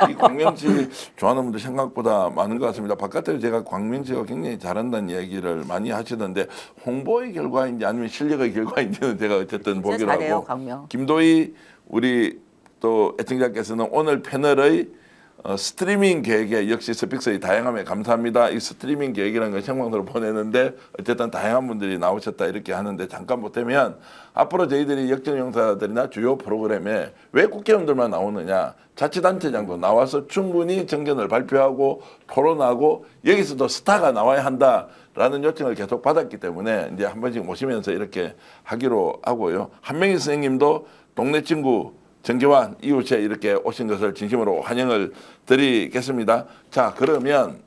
이 광명시 좋아하는 분들 생각보다 많은 것 같습니다. 바깥에서 제가 광명시가 굉장히 잘한다는 얘기를 많이 하시던데 홍보의 결과인지 아니면 실력의 결과인지는 제가 어쨌든 보기로 잘해요, 하고 광명. 김도희 우리 또 애청자께서는 오늘 패널의 스트리밍 계획에 역시 스픽스의 다양함에 감사합니다. 이 스트리밍 계획이라는 걸 생방송으로 보내는데 어쨌든 다양한 분들이 나오셨다 이렇게 하는데 잠깐 보태면 앞으로 저희들이 역전용사들이나 주요 프로그램에 왜 국회의원들만 나오느냐 자치단체장도 나와서 충분히 정견을 발표하고 토론하고 여기서도 스타가 나와야 한다라는 요청을 계속 받았기 때문에 이제 한 번씩 모시면서 이렇게 하기로 하고요. 한명희 선생님도 동네 친구 정기환 이웃에 이렇게 오신 것을 진심으로 환영을 드리겠습니다. 자, 그러면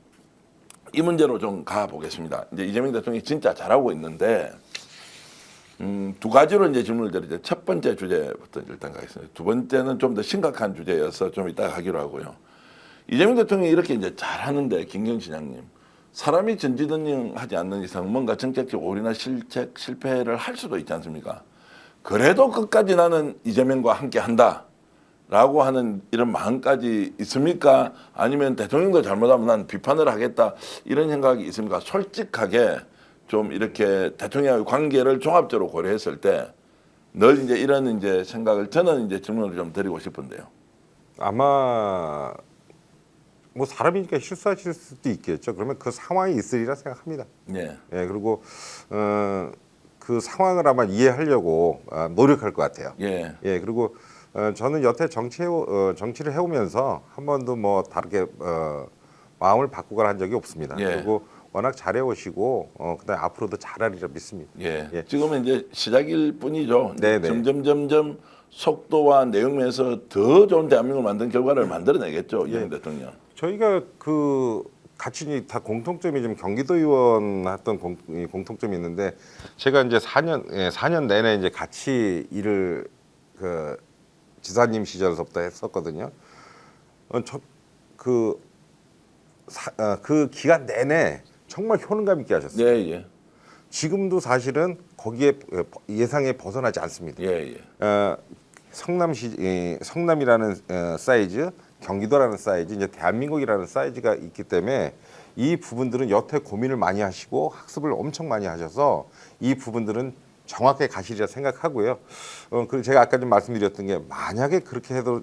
이 문제로 좀 가보겠습니다. 이제 이재명 대통령이 진짜 잘하고 있는데 두 가지로 이제 질문을 드리죠. 첫 번째 주제부터 일단 가겠습니다. 두 번째는 좀 더 심각한 주제여서 좀 이따 가기로 하고요. 이재명 대통령이 이렇게 이제 잘하는데 김경신장님 사람이 전지전능하지 않는 이상 뭔가 정책적 오류나 실패를 할 수도 있지 않습니까? 그래도 끝까지 나는 이재명과 함께 한다라고 하는 이런 마음까지 있습니까? 아니면 대통령도 잘못하면 난 비판을 하겠다 이런 생각이 있습니까? 솔직하게 좀 이렇게 대통령의 관계를 종합적으로 고려했을 때 늘 이제 이런 이제 생각을 저는 이제 질문을 좀 드리고 싶은데요. 아마 뭐 사람이니까 실수하실 수도 있겠죠. 그러면 그 상황이 있으리라 생각합니다. 예. 예, 그리고 그 상황을 아마 이해하려고 노력할 것 같아요. 예. 예, 그리고 저는 여태 정치를 해오면서 한 번도 뭐 다르게 마음을 바꾸거나 한 적이 없습니다. 예. 그리고 워낙 잘해오시고 그다음에 앞으로도 잘하리라 믿습니다. 예. 예. 지금은 이제 시작일 뿐이죠. 네네. 점점 속도와 내용면에서 더 좋은 대한민국을 만든 결과를 만들어내겠죠. 이재명 대통령. 저희가 그 같이 다 공통점이 좀 경기도 의원 했던 공통점이 있는데 제가 이제 4년 내내 이제 같이 일을 그 지사님 시절서부터 했었거든요. 그 기간 내내 정말 효능감 있게 하셨어요. 예, 예. 지금도 사실은 거기에 예상에 벗어나지 않습니다. 예, 예. 성남이라는 사이즈, 경기도라는 사이즈, 이제 대한민국이라는 사이즈가 있기 때문에 이 부분들은 여태 고민을 많이 하시고 학습을 엄청 많이 하셔서 이 부분들은 정확하게 가시리라 생각하고요. 그리고 제가 아까 좀 말씀드렸던 게 만약에 그렇게 해도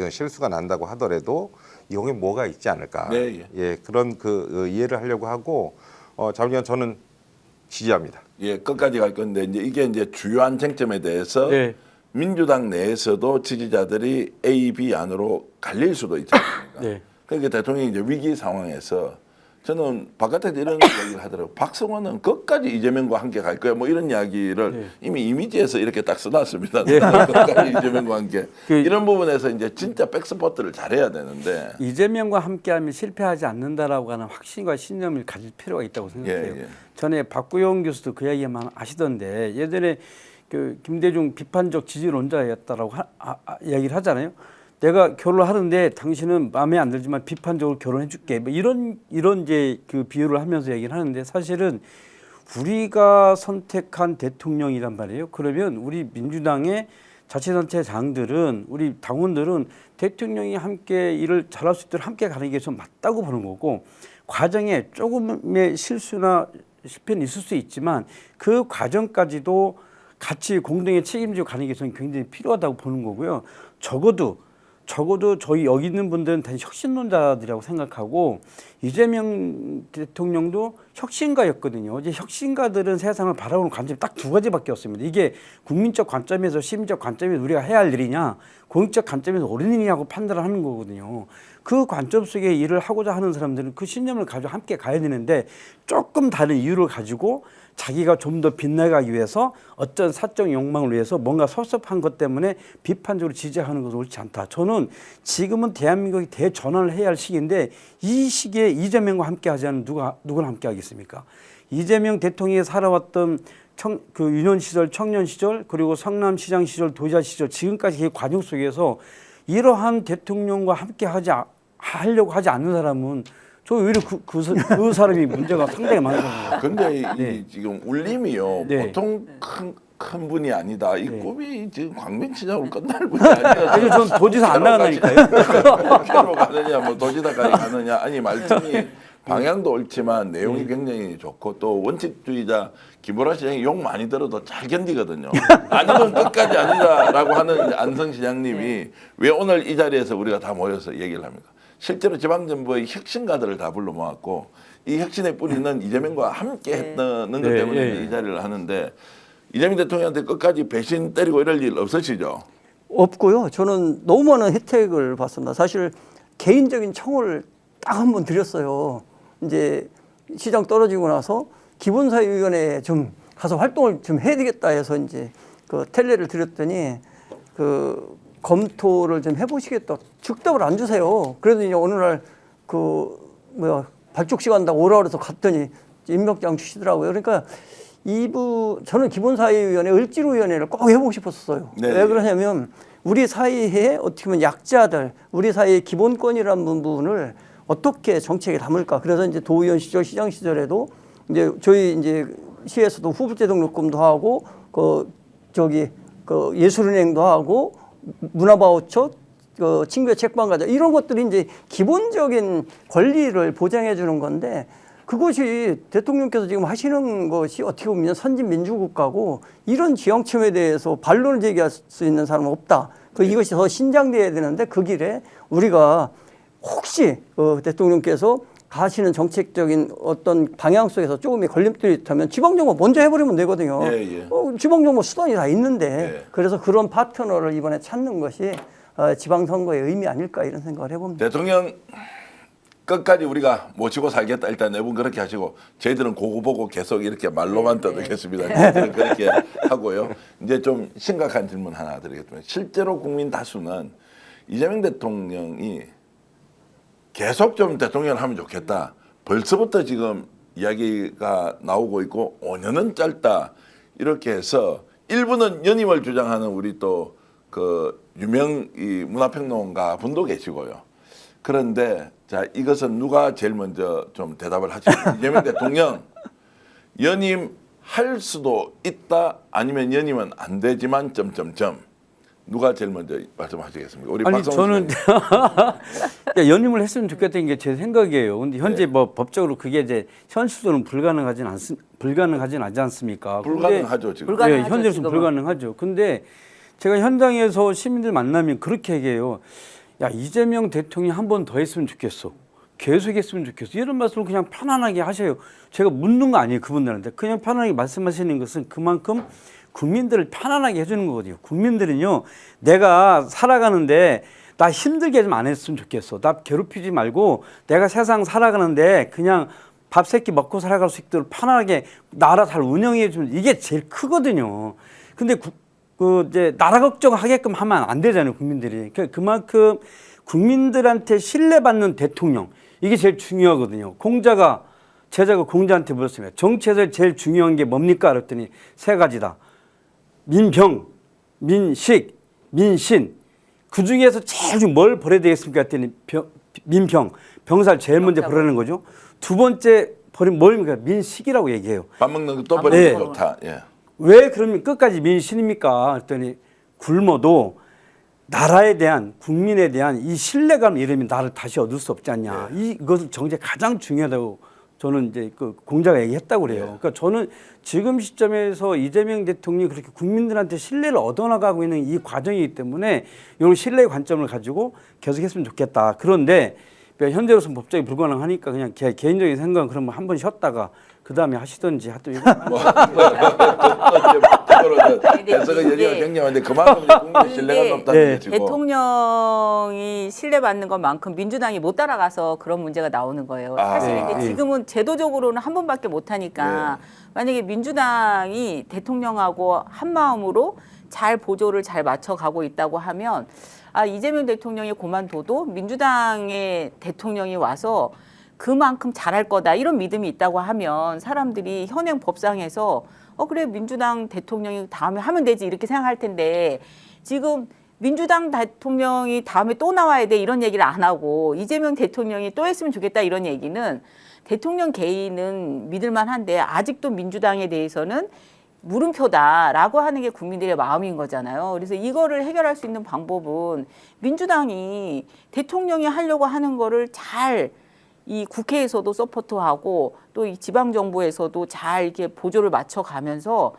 실수가 난다고 하더라도 여기 뭐가 있지 않을까. 네, 예, 그런 그 이해를 하려고 하고 자부지간 저는 지지합니다. 예, 끝까지 갈 건데 이제 이게 이제 주요한 쟁점에 대해서 네. 민주당 내에서도 지지자들이 A, B 안으로 갈릴 수도 있지 않습니까? 네. 그러니까 대통령이 이제 위기 상황에서 저는 바깥에서 이런 얘기를 하더라고요. 박성원은 끝까지 이재명과 함께 갈 거야. 뭐 이런 이야기를 네. 이미 이미지에서 이렇게 딱 써놨습니다. 끝까지 이재명과 함께. 그- 이런 부분에서 이제 진짜 백스포트를 잘해야 되는데. 이재명과 함께하면 실패하지 않는다라고 하는 확신과 신념을 가질 필요가 있다고 생각해요. 예, 예. 전에 박구영 교수도 그 이야기만 아시던데 예전에 그 김대중 비판적 지지론자였다라고 이야기를 하잖아요. 내가 결혼하는데 당신은 마음에 안 들지만 비판적으로 결혼해줄게. 뭐 이런 이제 그 비유를 하면서 얘기를 하는데 사실은 우리가 선택한 대통령이란 말이에요. 그러면 우리 민주당의 자치단체장들은 우리 당원들은 대통령이 함께 일을 잘할 수 있도록 함께 가는 게 좀 맞다고 보는 거고 과정에 조금의 실수나 실패는 있을 수 있지만 그 과정까지도 같이 공동에 책임지고 가는 게 저는 굉장히 필요하다고 보는 거고요. 적어도 저희 여기 있는 분들은 다 혁신론자들이라고 생각하고 이재명 대통령도 혁신가였거든요. 이제 혁신가들은 세상을 바라보는 관점이 딱 두 가지밖에 없습니다. 이게 국민적 관점에서 시민적 관점에서 우리가 해야 할 일이냐 공익적 관점에서 옳은 일이냐고 판단을 하는 거거든요. 그 관점 속에 일을 하고자 하는 사람들은 그 신념을 가지고 함께 가야 되는데 조금 다른 이유를 가지고 자기가 좀 더 빛나가기 위해서 어떤 사적 욕망을 위해서 뭔가 섭섭한 것 때문에 비판적으로 지지하는 것은 옳지 않다. 저는 지금은 대한민국이 대전환을 해야 할 시기인데 이 시기에 이재명과 함께 하지 않는 누구랑 함께 하겠습니까? 이재명 대통령이 살아왔던 그 유년 시절, 청년 시절, 그리고 성남시장 시절, 도지사 시절 지금까지 그 과정 속에서 이러한 대통령과 함께 하려고 하지 않는 사람은 저 오히려 그 사람이 문제가 상당히 많거든요. 근데 네. 이 지금 울림이요. 네. 보통 큰 분이 아니다. 이 꿈이 지금 광명시장으로 끝날 분이 아니라. 그래서 전 도지사 안 나간다니까요. 어디로 가느냐, 뭐 도지사까지 가느냐. 아니 말씀이 방향도 옳지만 내용이 굉장히 좋고 또 원칙주의자 김보라 시장이 욕 많이 들어도 잘 견디거든요. 아니면 끝까지 아니다라고 하는 안성 시장님이 왜 오늘 이 자리에서 우리가 다 모여서 얘기를 합니까? 실제로 지방정부의 혁신가들을 다 불러 모았고 이 혁신의 뿌리는 이재명과 함께 했다는 것 때문에 이 자리를 하는데 이재명 대통령한테 끝까지 배신 때리고 이럴 일 없으시죠? 없고요. 저는 너무 많은 혜택을 받습니다. 사실 개인적인 청을 딱 한 번 드렸어요. 이제 시장 떨어지고 나서 기본사회위원회에 좀 가서 활동을 좀 해야 되겠다 해서 이제 그 텔레를 드렸더니 그 검토를 좀 해보시겠다. 즉답을 안 주세요. 그래도 이제 어느 날 발족식 한다고 오라 그래서 갔더니 임명장 주시더라고요. 그러니까 저는 기본사회위원회 을지로위원회를 꼭 해보고 싶었어요. 네. 왜 그러냐면 우리 사회에 어떻게 보면 약자들, 우리 사회의 기본권이라는 부분을 어떻게 정책에 담을까. 그래서 이제 도의원 시절, 시장 시절에도 이제 저희 이제 시에서도 후불제 등록금도 하고 예술은행도 하고 문화바우처, 친구의 책방가자 이런 것들이 이제 기본적인 권리를 보장해 주는 건데 그것이 대통령께서 지금 하시는 것이 어떻게 보면 선진 민주국가고 이런 지형침에 대해서 반론을 제기할 수 있는 사람은 없다. 이것이 더 신장돼야 되는데 그 길에 우리가 혹시 대통령께서 가시는 정책적인 어떤 방향 속에서 조금의 걸림돌이 있다면 지방정부 먼저 해버리면 되거든요. 예. 지방정부 수단이 다 있는데 예. 그래서 그런 파트너를 이번에 찾는 것이 지방선거의 의미 아닐까 이런 생각을 해봅니다. 대통령 끝까지 우리가 모시고 살겠다 일단 네 분 그렇게 하시고 저희들은 그거 보고 계속 이렇게 말로만 떠들겠습니다. 저희들은 그렇게 하고요. 이제 좀 심각한 질문 하나 드리겠습니다. 실제로 국민 다수는 이재명 대통령이 계속 좀 대통령을 하면 좋겠다. 벌써부터 지금 이야기가 나오고 있고 5년은 짧다. 이렇게 해서 일부는 연임을 주장하는 우리 또 그 유명 이 문화평론가 분도 계시고요. 그런데 자 이것은 누가 제일 먼저 좀 대답을 하시죠? 이재명 대통령 연임할 수도 있다. 아니면 연임은 안 되지만 점점점 누가 제일 먼저 말씀하시겠습니까? 우리 아니 박성훈 저는 씨는. 연임을 했으면 좋겠다는 게 제 생각이에요. 근데 현재 뭐 법적으로 그게 이제 현실적으로는 불가능하진 않지 않습니까? 불가능하죠 지금. 불가능하죠, 예, 현재로서는 지금은. 불가능하죠. 근데 제가 현장에서 시민들 만나면 그렇게 얘기해요. 야 이재명 대통령이 한 번 더 했으면 좋겠어. 계속 했으면 좋겠어. 이런 말씀을 그냥 편안하게 하셔요. 제가 묻는 거 아니에요 그분들한테. 그냥 편안하게 말씀하시는 것은 그만큼 국민들을 편안하게 해주는 거거든요. 국민들은요, 내가 살아가는데 나 힘들게 좀 안 했으면 좋겠어. 나 괴롭히지 말고 내가 세상 살아가는데 그냥 밥 세끼 먹고 살아갈 수 있도록 편안하게 나라 잘 운영해 주면 이게 제일 크거든요. 근데 이제 나라 걱정하게끔 하면 안 되잖아요, 국민들이. 그만큼 국민들한테 신뢰받는 대통령 이게 제일 중요하거든요. 제자가 공자한테 물었습니다. 정치에서 제일 중요한 게 뭡니까? 그랬더니 세 가지다. 민병, 민식, 민신. 그 중에서 제일 뭘 버려야 되겠습니까? 했더니 민병, 병사를 제일 먼저 버리는 거죠. 두 번째 버리면 뭘입니까? 민식이라고 얘기해요. 밥 먹는 거 또 밥 버리는 먹는 거 거. 좋다. 예. 왜 그러면 끝까지 민신입니까? 했더니 굶어도 나라에 대한 국민에 대한 이 신뢰감 이러면 나를 다시 얻을 수 없지 않냐. 이것을 정제 가장 중요하다고 저는 이제 그 공자가 얘기했다고 그래요. 그러니까 저는 지금 시점에서 이재명 대통령이 그렇게 국민들한테 신뢰를 얻어나가고 있는 이 과정이기 때문에 이런 신뢰의 관점을 가지고 계속했으면 좋겠다. 그런데 현재로서는 법적이 불가능하니까 그냥 개인적인 생각은 그러면 한 번 쉬었다가 그 다음에 하시든지 하여튼 이거 해석의 여지가 굉장한데 그만큼 국민의 신뢰가 높다는 네. 얘기고. 대통령이 신뢰받는 것만큼 민주당이 못 따라가서 그런 문제가 나오는 거예요. 사실 아. 이제 지금은 제도적으로는 한 번밖에 못 하니까 만약에 민주당이 대통령하고 한 마음으로 잘 보조를 잘 맞춰가고 있다고 하면 이재명 대통령이 그만둬도 민주당의 대통령이 와서 그만큼 잘할 거다 이런 믿음이 있다고 하면 사람들이 현행 법상에서 그래 민주당 대통령이 다음에 하면 되지 이렇게 생각할 텐데 지금 민주당 대통령이 다음에 또 나와야 돼 이런 얘기를 안 하고 이재명 대통령이 또 했으면 좋겠다 이런 얘기는 대통령 개인은 믿을만한데 아직도 민주당에 대해서는 물음표다라고 하는 게 국민들의 마음인 거잖아요. 그래서 이거를 해결할 수 있는 방법은 민주당이 대통령이 하려고 하는 거를 잘 이 국회에서도 서포트하고 또 이 지방 정부에서도 잘 이렇게 보조를 맞춰가면서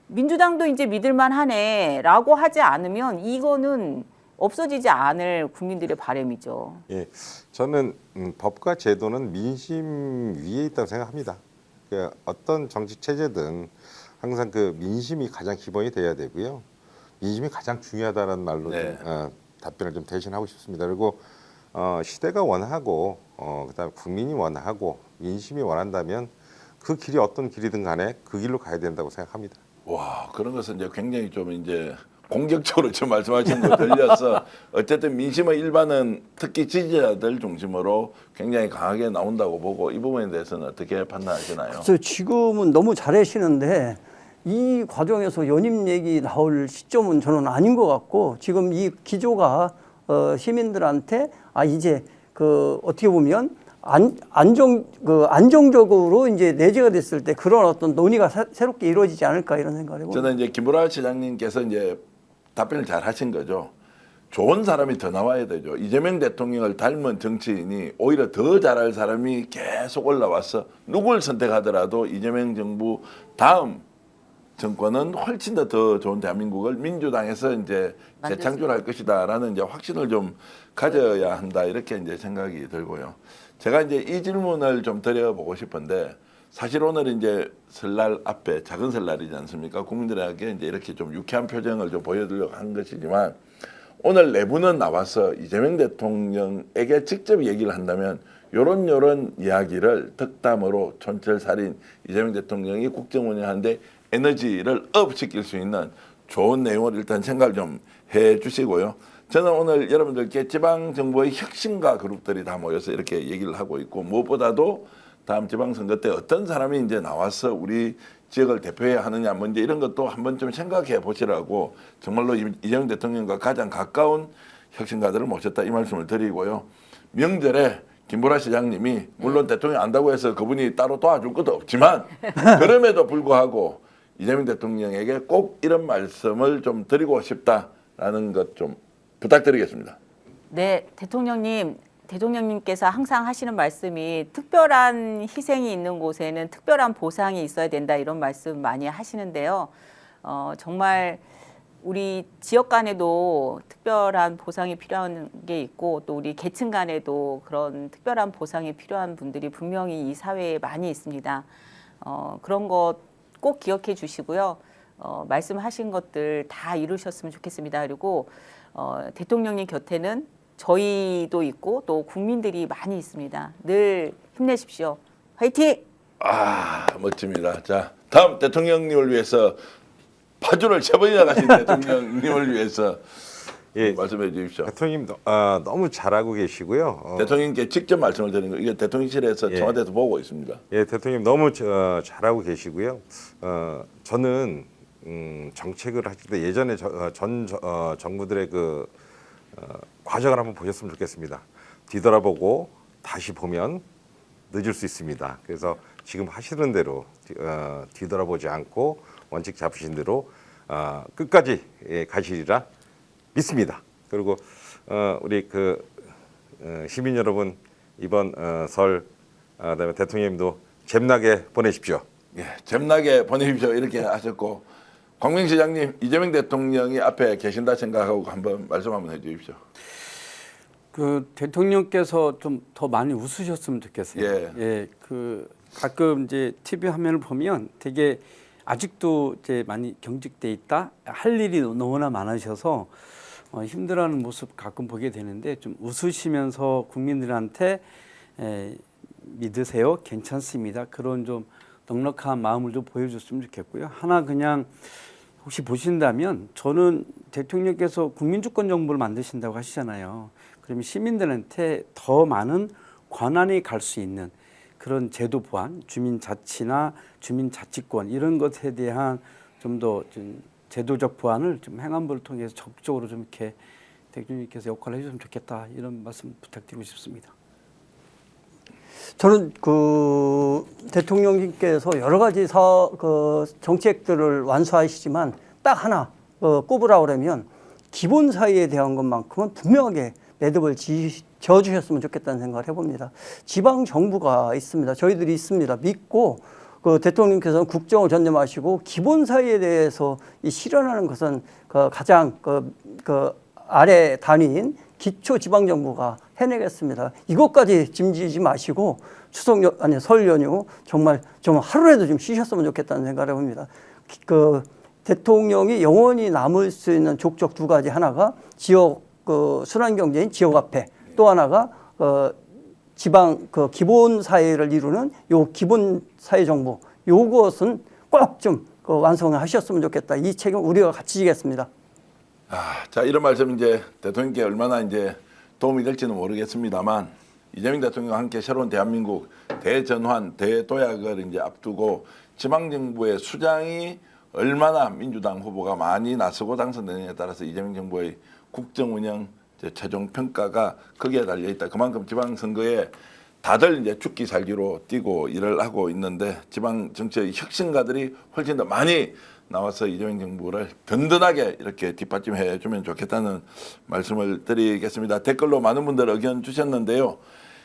민주당도 이제 믿을만하네라고 하지 않으면 이거는 없어지지 않을 국민들의 바람이죠. 예, 저는 법과 제도는 민심 위에 있다고 생각합니다. 어떤 정치 체제든 항상 그 민심이 가장 기본이 돼야 되고요. 민심이 가장 중요하다는 말로 네. 좀, 답변을 좀 대신하고 싶습니다. 그리고 시대가 원하고 그다음에 국민이 원하고 민심이 원한다면 그 길이 어떤 길이든 간에 그 길로 가야 된다고 생각합니다. 와 그런 것은 이제 굉장히 좀 이제 공격적으로 지금 말씀하시는 거 들려서 어쨌든 민심의 일반은 특히 지지자들 중심으로 굉장히 강하게 나온다고 보고 이 부분에 대해서는 어떻게 판단하시나요? 그래서 지금은 너무 잘하시는데 이 과정에서 연임 얘기 나올 시점은 저는 아닌 것 같고 지금 이 기조가 시민들한테 이제 어떻게 보면 안정적으로 이제 내재가 됐을 때 그런 어떤 논의가 새롭게 이루어지지 않을까 이런 생각을 해봅니다. 저는 이제 김보라 시장님께서 이제 답변을 잘 하신 거죠. 좋은 사람이 더 나와야 되죠. 이재명 대통령을 닮은 정치인이 오히려 더 잘할 사람이 계속 올라와서 누굴 선택하더라도 이재명 정부 다음 정권은 훨씬 더 좋은 대한민국을 민주당에서 이제 재창출할 것이다라는 이제 확신을 좀 가져야 한다 이렇게 이제 생각이 들고요. 제가 이제 이 질문을 좀 드려보고 싶은데 사실 오늘 이제 설날 앞에 작은 설날이지 않습니까? 국민들에게 이제 이렇게 좀 유쾌한 표정을 좀 보여드리려고 한 것이지만 오늘 내부는 나와서 이재명 대통령에게 직접 얘기를 한다면 요런 이야기를 덕담으로 촌철살인 이재명 대통령이 국정 운영하는데 에너지를 업시킬 수 있는 좋은 내용을 일단 생각을 좀 해주시고요. 저는 오늘 여러분들께 지방정부의 혁신가 그룹들이 다 모여서 이렇게 얘기를 하고 있고 무엇보다도 다음 지방선거 때 어떤 사람이 이제 나와서 우리 지역을 대표해야 하느냐 뭐 이제 이런 것도 한번 좀 생각해 보시라고 정말로 이재명 대통령과 가장 가까운 혁신가들을 모셨다 이 말씀을 드리고요. 명절에 김보라 시장님이 물론 대통령 안다고 해서 그분이 따로 도와줄 것도 없지만 그럼에도 불구하고 이재명 대통령에게 꼭 이런 말씀을 좀 드리고 싶다라는 것 좀 부탁드리겠습니다. 네, 대통령님께서 항상 하시는 말씀이 특별한 희생이 있는 곳에는 특별한 보상이 있어야 된다 이런 말씀 많이 하시는데요. 정말 우리 지역 간에도 특별한 보상이 필요한 게 있고 또 우리 계층 간에도 그런 특별한 보상이 필요한 분들이 분명히 이 사회에 많이 있습니다. 그런 것 꼭 기억해 주시고요. 말씀하신 것들 다 이루셨으면 좋겠습니다. 그리고 대통령님 곁에는 저희도 있고 또 국민들이 많이 있습니다. 늘 힘내십시오. 화이팅! 아 멋집니다. 자 다음 대통령님을 위해서 파주를 3번이나 가신 대통령님을 위해서 예, 말씀해 주십시오. 대통령님 너무 잘하고 계시고요. 대통령님께 직접 말씀을 드리는 거 이게 대통령실에서 예. 청와대에서 보고 있습니다. 예, 대통령님 너무 잘하고 계시고요. 저는 정책을 하실 때 예전에 전 정부들의 그 과정을 한번 보셨으면 좋겠습니다. 뒤돌아보고 다시 보면 늦을 수 있습니다. 그래서 지금 하시는 대로 뒤돌아보지 않고 원칙 잡으신 대로 끝까지 가시리라 믿습니다. 그리고 우리 그 시민 여러분 이번 설 그다음에 대통령님도 잼나게 보내십시오. 예, 잼나게 보내십시오 이렇게 하셨고 광명시장님 이재명 대통령이 앞에 계신다 생각하고 한번 말씀 한번 해주십시오. 그 대통령께서 좀 더 많이 웃으셨으면 좋겠어요. 예. 그 가끔 이제 TV 화면을 보면 되게 아직도 이제 많이 경직돼 있다. 할 일이 너무나 많으셔서 힘들어하는 모습 가끔 보게 되는데 좀 웃으시면서 국민들한테 믿으세요. 괜찮습니다. 그런 좀 넉넉한 마음을 좀 보여줬으면 좋겠고요. 하나 그냥 혹시 보신다면 저는 대통령께서 국민주권 정부를 만드신다고 하시잖아요. 그러면 시민들한테 더 많은 권한이 갈 수 있는 그런 제도 보완, 주민자치나 주민자치권 이런 것에 대한 좀 더 좀 제도적 보완을 좀 행안부를 통해서 적극적으로 좀 이렇게 대통령님께서 역할을 해주시면 좋겠다 이런 말씀 부탁드리고 싶습니다. 저는 그 대통령님께서 여러 가지 정책들을 완수하시지만 딱 하나 꼽으라 그러면 기본 사회에 대한 것만큼은 분명하게 매듭을 지어주셨으면 좋겠다는 생각을 해봅니다. 지방 정부가 있습니다. 저희들이 있습니다. 믿고 그 대통령께서는 국정을 전념하시고 기본 사회에 대해서 실현하는 것은 가장 아래 단위인 기초 지방 정부가 해내겠습니다. 이것까지 짐지지 마시고 설 연휴 정말 좀 하루라도 좀 쉬셨으면 좋겠다는 생각을 해봅니다. 그 대통령이 영원히 남을 수 있는 족적 두 가지, 하나가 지역 순환 경제인 지역 화폐, 또 하나가 지방 기본 사회를 이루는 요 기본 사회 정부, 요것은 꼭 좀 완성을 하셨으면 좋겠다. 이 책임 우리가 같이 지겠습니다. 자 이런 말씀 이제 대통령께 얼마나 이제 도움이 될지는 모르겠습니다만 이재명 대통령과 함께 새로운 대한민국 대전환 대도약을 이제 앞두고 지방정부의 수장이 얼마나 민주당 후보가 많이 나서고 당선되느냐에 따라서 이재명 정부의 국정운영 최종 평가가 거기에 달려 있다. 그만큼 지방선거에 다들 이제 죽기 살기로 뛰고 일을 하고 있는데 지방 정치의 혁신가들이 훨씬 더 많이 나와서 이재명 정부를 든든하게 이렇게 뒷받침해 주면 좋겠다는 말씀을 드리겠습니다. 댓글로 많은 분들 의견 주셨는데요.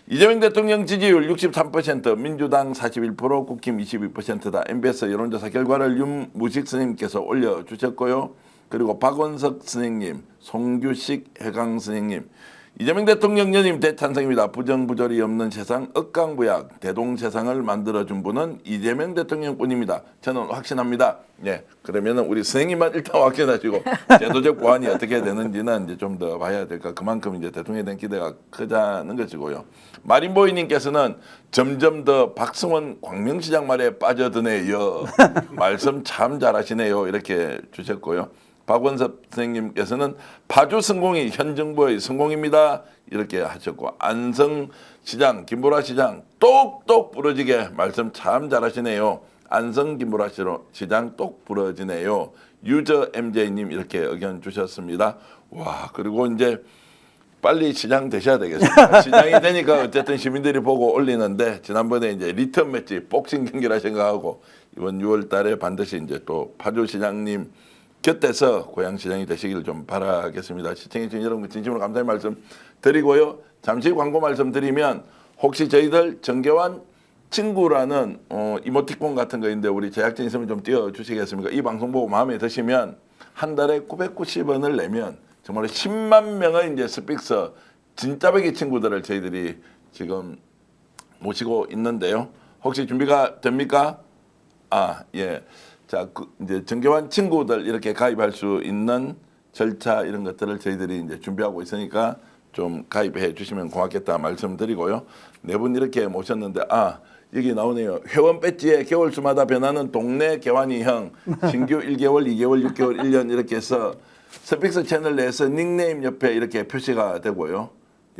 이재명 대통령 지지율 63%, 민주당 41%, 국힘 22%다. MBS 여론조사 결과를 윤무식 스님께서 올려주셨고요. 그리고 박원석 선생님, 송규식 해강 선생님, 이재명 대통령 연임 대찬성입니다. 부정부절이 없는 세상, 억강부약, 대동세상을 만들어준 분은 이재명 대통령뿐입니다. 저는 확신합니다. 네, 그러면 우리 선생님만 일단 확신하시고 제도적 보완이 어떻게 되는지는 이제 좀 더 봐야 될까. 그만큼 이제 대통령에 대한 기대가 크다는 것이고요. 마린보이님께서는 점점 더 박승원 광명시장 말에 빠져드네요. 말씀 참 잘하시네요. 이렇게 주셨고요. 박원섭 선생님께서는 파주 성공이 현 정부의 성공입니다. 이렇게 하셨고, 안성시장, 김보라 시장 똑똑 부러지게 말씀 참 잘하시네요. 안성 김보라 시장 똑 부러지네요. 유저 MJ님 이렇게 의견 주셨습니다. 와, 그리고 이제 빨리 시장 되셔야 되겠습니다. 시장이 되니까 어쨌든 시민들이 보고 올리는데, 지난번에 이제 리턴 매치 복싱 경기라 생각하고 이번 6월 달에 반드시 이제 또 파주 시장님 곁에서 고향시장이 되시기를 좀 바라겠습니다. 시청해주신 여러분 진심으로 감사의 말씀 드리고요. 잠시 광고 말씀 드리면, 혹시 저희들 정계환 친구라는 이모티콘 같은 거인데 우리 제작진 있으면 좀 띄워주시겠습니까? 이 방송 보고 마음에 드시면 한 달에 990원을 내면 정말 10만 명의 이제 스픽서 진짜배기 친구들을 저희들이 지금 모시고 있는데요. 혹시 준비가 됩니까? 아, 예. 자, 이제 정계환 친구들 이렇게 가입할 수 있는 절차 이런 것들을 저희들이 이제 준비하고 있으니까 좀 가입해 주시면 고맙겠다 말씀드리고요. 네 분 이렇게 모셨는데, 여기 나오네요. 회원 배지에 개월수마다 변하는 동네 개환이형, 신규 1개월, 2개월, 6개월, 1년 이렇게 해서 스픽스 채널 내에서 닉네임 옆에 이렇게 표시가 되고요.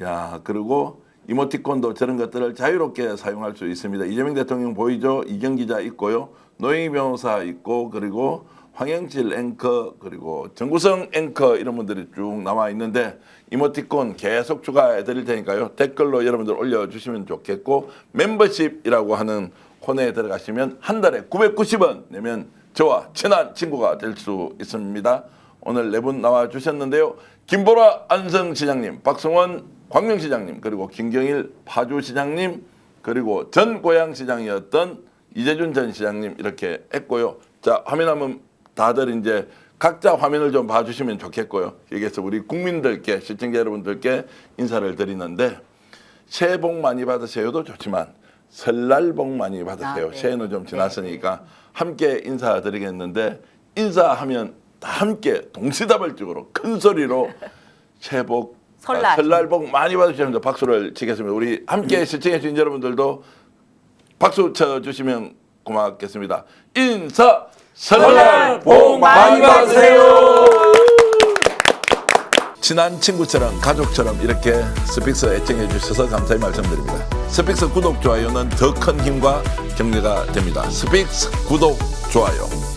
야, 그리고 이모티콘도 저런 것들을 자유롭게 사용할 수 있습니다. 이재명 대통령 보이죠? 이경 기자 있고요. 노영희 변호사 있고, 그리고 황영칠 앵커, 그리고 정구성 앵커 이런 분들이 쭉 나와 있는데, 이모티콘 계속 추가해 드릴 테니까요. 댓글로 여러분들 올려주시면 좋겠고, 멤버십이라고 하는 코너에 들어가시면 한 달에 990원 내면 저와 친한 친구가 될 수 있습니다. 오늘 네 분 나와 주셨는데요. 김보라 안성시장님, 박성원 광명시장님, 그리고 김경일 파주시장님, 그리고 전 고향시장이었던 이재준 전 시장님 이렇게 했고요. 자, 화면 한번 다들 이제 각자 화면을 좀 봐주시면 좋겠고요. 여기서 우리 국민들께, 시청자 여러분들께 인사를 드리는데, 새해 복 많이 받으세요도 좋지만 설날 복 많이 받으세요. 네. 새해는 좀 지났으니까 함께 인사드리겠는데, 인사하면 다 함께 동시다발적으로 큰 소리로 새해 복, 설날 복 많이 받으시면서 박수를 치겠습니다. 우리 함께 시청해 주신 여러분들도 박수 쳐주시면 고맙겠습니다. 인사! 설날 복 많이 받으세요! 친한 친구처럼 가족처럼 이렇게 스픽스 애청해 주셔서 감사히 말씀드립니다. 스픽스 구독, 좋아요는 더 큰 힘과 격려가 됩니다. 스픽스 구독, 좋아요.